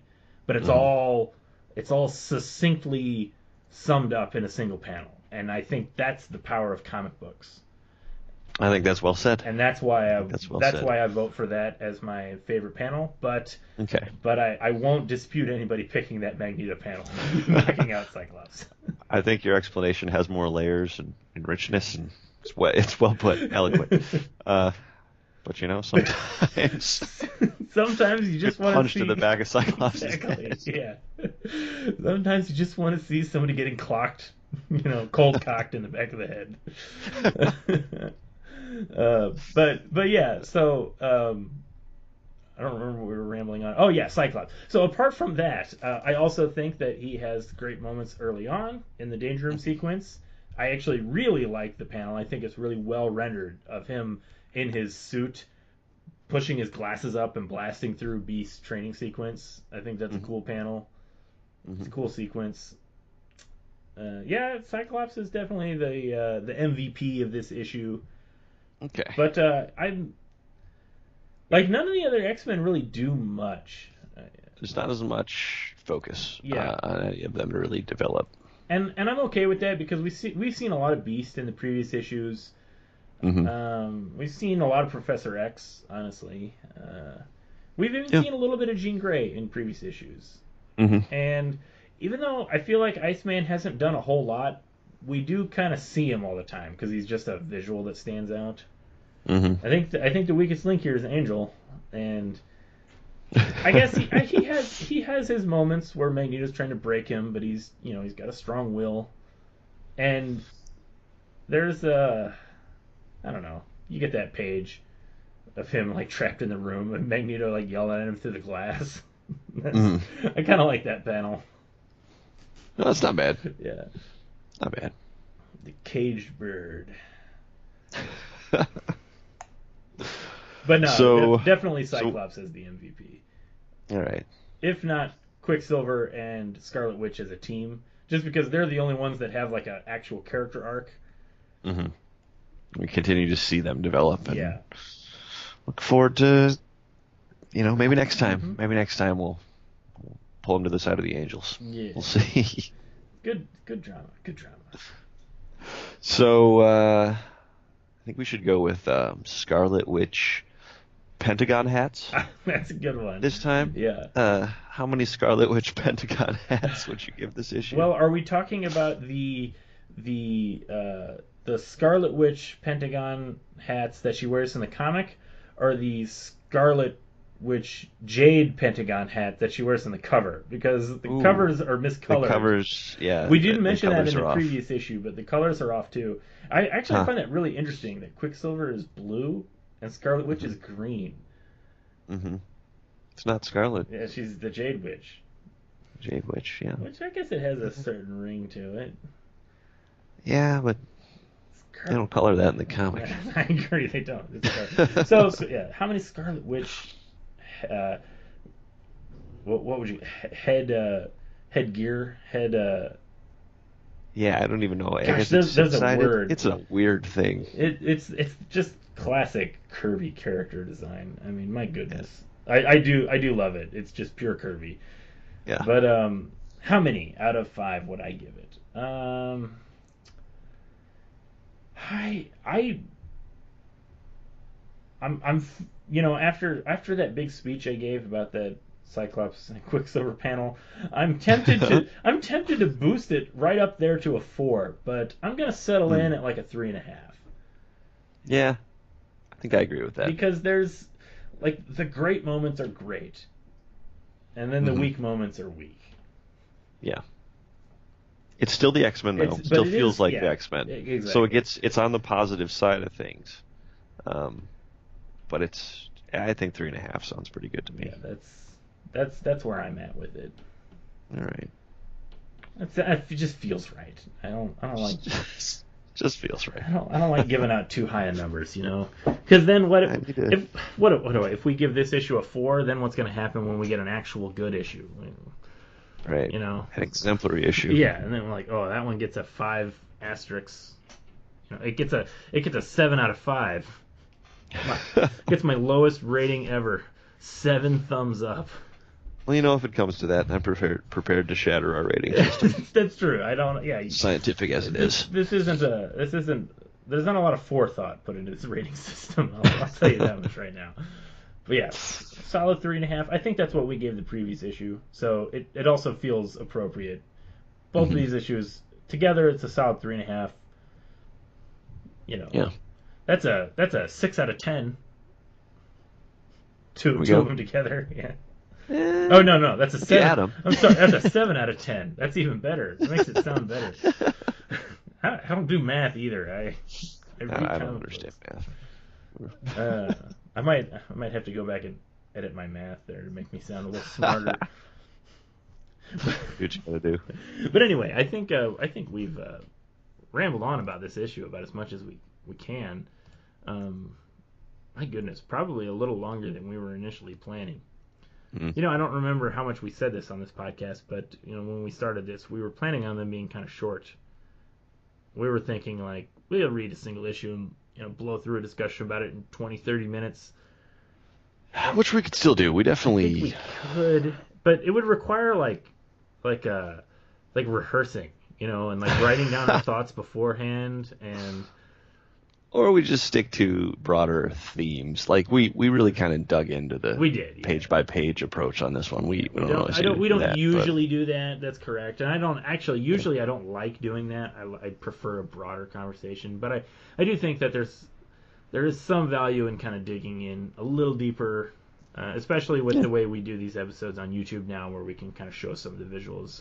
But it's all succinctly summed up in a single panel. And I think that's the power of comic books. I think that's well said. And that's why I vote for that as my favorite panel. But I won't dispute anybody picking that Magneto panel, knocking out Cyclops. I think your explanation has more layers and richness, and it's well put, eloquent. But sometimes you just want to punch to the back of Cyclops. Exactly. Yeah. Sometimes you just want to see somebody getting clocked, cold cocked in the back of the head. But yeah. So I don't remember what we were rambling on. Oh yeah, Cyclops. So apart from that, I also think that he has great moments early on in the Danger Room sequence. I actually really like the panel. I think it's really well rendered of him in his suit, pushing his glasses up and blasting through Beast's training sequence. I think that's a cool panel. It's a cool sequence. Yeah, Cyclops is definitely the MVP of this issue. Okay. But I'm like, none of the other X-Men really do much. There's not as much focus Yeah. on any of them to really develop. And I'm okay with that because we've seen a lot of Beast in the previous issues. We've seen a lot of Professor X, honestly. We've even seen a little bit of Jean Grey in previous issues. And even though I feel like Iceman hasn't done a whole lot, we do kind of see him all the time because he's just a visual that stands out. I think the weakest link here is Angel, and I guess he has his moments where Magneto's trying to break him, but he's got a strong will, and there's I don't know, you get that page of him like trapped in the room and Magneto like yelling at him through the glass. I kind of like that panel. No, that's not bad. Yeah, Not bad. the caged bird. But no, definitely Cyclops as the MVP. All right. If not Quicksilver and Scarlet Witch as a team, just because they're the only ones that have like an actual character arc. We continue to see them develop. And Yeah. Look forward to, maybe next time. Maybe next time we'll pull them to the side of the Angels. Yeah. We'll see. Good drama. Good drama. So I think we should go with Scarlet Witch Pentagon hats That's a good one. this time. Yeah. How many Scarlet Witch Pentagon hats would you give this issue? Well, are we talking about the Scarlet Witch Pentagon hats that she wears in the comic, or the Scarlet Witch Jade Pentagon hat that she wears in the cover? Because the covers are miscolored. The covers, yeah. We didn't mention that in the off. previous issue, but the colors are off too. I actually find that really interesting that Quicksilver is blue and Scarlet Witch is green. It's not Scarlet. Yeah, she's the Jade Witch. Jade Witch, yeah. Which I guess it has a certain ring to it. Yeah, but they don't color that in the comic. I agree, they don't. It's so yeah, how many Scarlet Witch what would you headgear Yeah, I don't even know. Gosh, I guess there's a word. It's a weird thing. It's just classic Kirby character design. I mean, my goodness. I do love it. It's just pure Kirby. Yeah. But how many out of 5 would I give it? I'm after that big speech I gave about that Cyclops and Quicksilver panel, I'm tempted to boost it right up there to a 4, but I'm gonna settle in at like a 3.5. Yeah, I think I agree with that. Because there's like the great moments are great, and then the weak moments are weak. Yeah. It's still the X-Men though. It still feels like the X-Men. Exactly. So it's on the positive side of things. But I think 3.5 sounds pretty good to me. Yeah, that's where I'm at with it. All right. It just feels right. I don't like. Just feels right. I don't like giving out too high of numbers, Because then if we give this issue a 4, then what's going to happen when we get an actual good issue? Right. An exemplary issue. Yeah, and then we're like, oh, that one gets a 5 asterisk. It gets a 7 out of 5. Gets my lowest rating ever. 7 thumbs up. Well, if it comes to that, I'm prepared to shatter our rating system. That's true. I don't. Yeah. Scientific as it is. This isn't. There's not a lot of forethought put into this rating system. I'll tell you that much right now. But yeah, solid 3.5. I think that's what we gave the previous issue, so it also feels appropriate. Both of these issues together, it's a solid 3.5. Yeah. That's a 6 out of 10. Two of them together. Yeah. Oh no, that's a 7. I'm sorry, that's a 7 out of 10. That's even better. It makes it sound better. I don't do math either. I don't understand math. I might have to go back and edit my math there to make me sound a little smarter. Do what you gotta do. But anyway, I think we've rambled on about this issue about as much as we can. My goodness, probably a little longer than we were initially planning. I don't remember how much we said this on this podcast, but when we started this, we were planning on them being kind of short. We were thinking like we'll read a single issue and blow through a discussion about it in 20, 30 minutes. Which we could still do. We definitely I think we could, but it would require like rehearsing, and like writing down our thoughts beforehand, and or we just stick to broader themes. Like we really kind of dug into the page by page approach on this one. We don't usually do that. That's correct. And I don't like doing that. I prefer a broader conversation, but I do think that there is some value in kind of digging in a little deeper, especially with the way we do these episodes on YouTube now, where we can kind of show some of the visuals.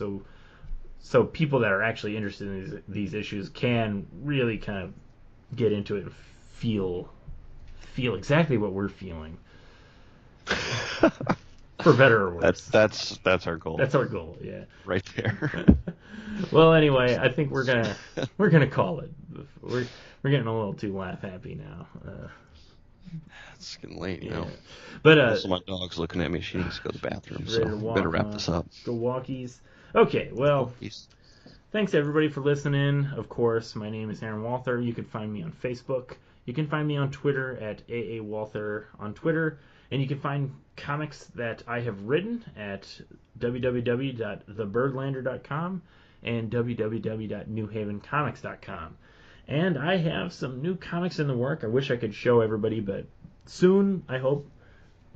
So people that are actually interested in these issues can really kind of get into it and feel exactly what we're feeling. For better or worse. That's our goal. That's our goal, yeah. Right there. Well, anyway, I think we're gonna call it. We're getting a little too laugh happy now. It's getting late now. But also my dog's looking at me. She needs to go to the bathroom, so better wrap this up. Go walkies. Okay, well, thanks everybody for listening. Of course, my name is Aaron Walther. You can find me on Facebook. You can find me on Twitter at AAWalther on Twitter. And you can find comics that I have written at www.thebirdlander.com and www.newhavencomics.com. And I have some new comics in the work. I wish I could show everybody, but soon, I hope,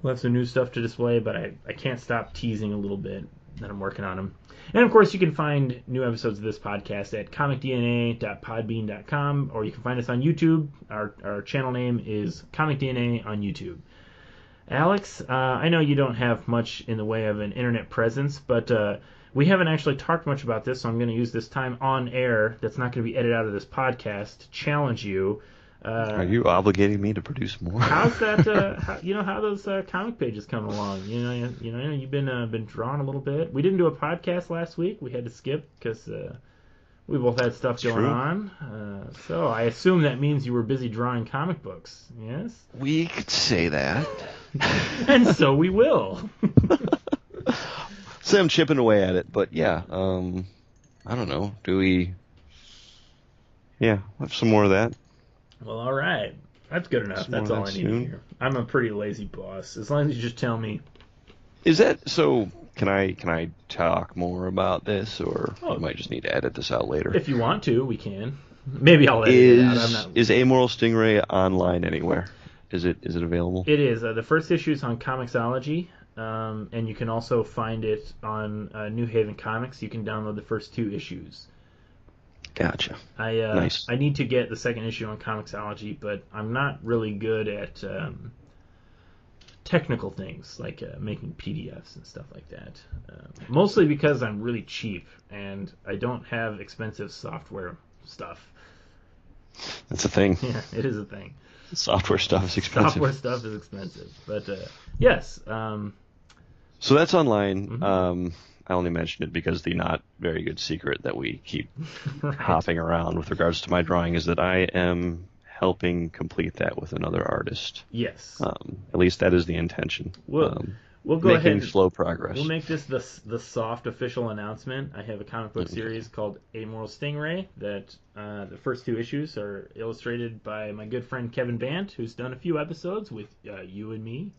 we'll have some new stuff to display, but I can't stop teasing a little bit that I'm working on them. And, of course, you can find new episodes of this podcast at comicdna.podbean.com, or you can find us on YouTube. Our channel name is Comic DNA on YouTube. Alex, I know you don't have much in the way of an internet presence, but we haven't actually talked much about this, so I'm going to use this time on air that's not going to be edited out of this podcast to challenge you. Are you obligating me to produce more? How's that? How those comic pages come along? You've been drawing a little bit. We didn't do a podcast last week. We had to skip because we both had stuff going on. So I assume that means you were busy drawing comic books. Yes. We could say that. And so we will. So I'm chipping away at it, but yeah, I don't know. Do we? Yeah, have some more of that. Well, all right. That's good enough. That's all I need to hear. I'm a pretty lazy boss. As long as you just tell me. Is that so? Can I talk more about this, or you might just need to edit this out later? If you want to, we can. Maybe I'll edit it out. Is Amoral Stingray online anywhere? Is it available? It is. The first issue is on Comixology, and you can also find it on New Haven Comics. You can download the first 2 issues. Gotcha. Nice. I need to get the second issue on Comixology, but I'm not really good at technical things like making PDFs and stuff like that. Mostly because I'm really cheap and I don't have expensive software stuff. That's a thing. Yeah, it is a thing. Software stuff is expensive. Software stuff is expensive, but yes. So that's online. Mm-hmm. I only mentioned it because the not very good secret that we keep hopping around with regards to my drawing is that I am helping complete that with another artist. Yes. At least that is the intention. We'll go ahead. Making slow progress. We'll make this the soft official announcement. I have a comic book series called Amoral Stingray that the first 2 issues are illustrated by my good friend Kevin Bant, who's done a few episodes with you and me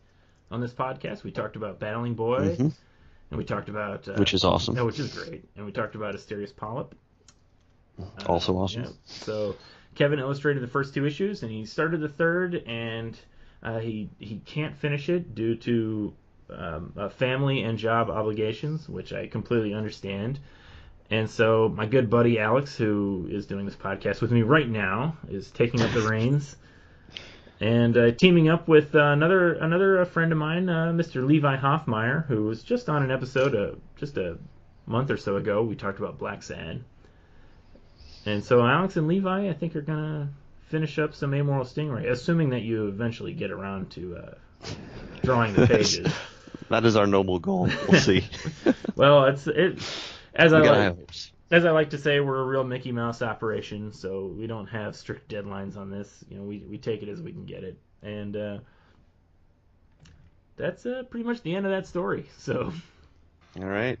on this podcast. We talked about Battling Boy, and we talked about... which is awesome. Yeah, which is great. And we talked about Asterius Polyp. Also awesome. Yeah. So Kevin illustrated the first 2 issues, and he started the third, and he can't finish it due to family and job obligations, which I completely understand. And so my good buddy Alex, who is doing this podcast with me right now, is taking up the reins and teaming up with another friend of mine, Mr. Levi Hoffmeyer, who was just on an episode just a month or so ago. We talked about Black Sad. And so Alex and Levi, I think, are going to finish up some Amoral Stingray, assuming that you eventually get around to drawing the pages. That is our noble goal. We'll see. Well, as I as I like to say, we're a real Mickey Mouse operation, so we don't have strict deadlines on this. We take it as we can get it, and that's pretty much the end of that story. So, All right.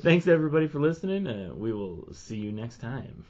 thanks everybody for listening. We will see you next time.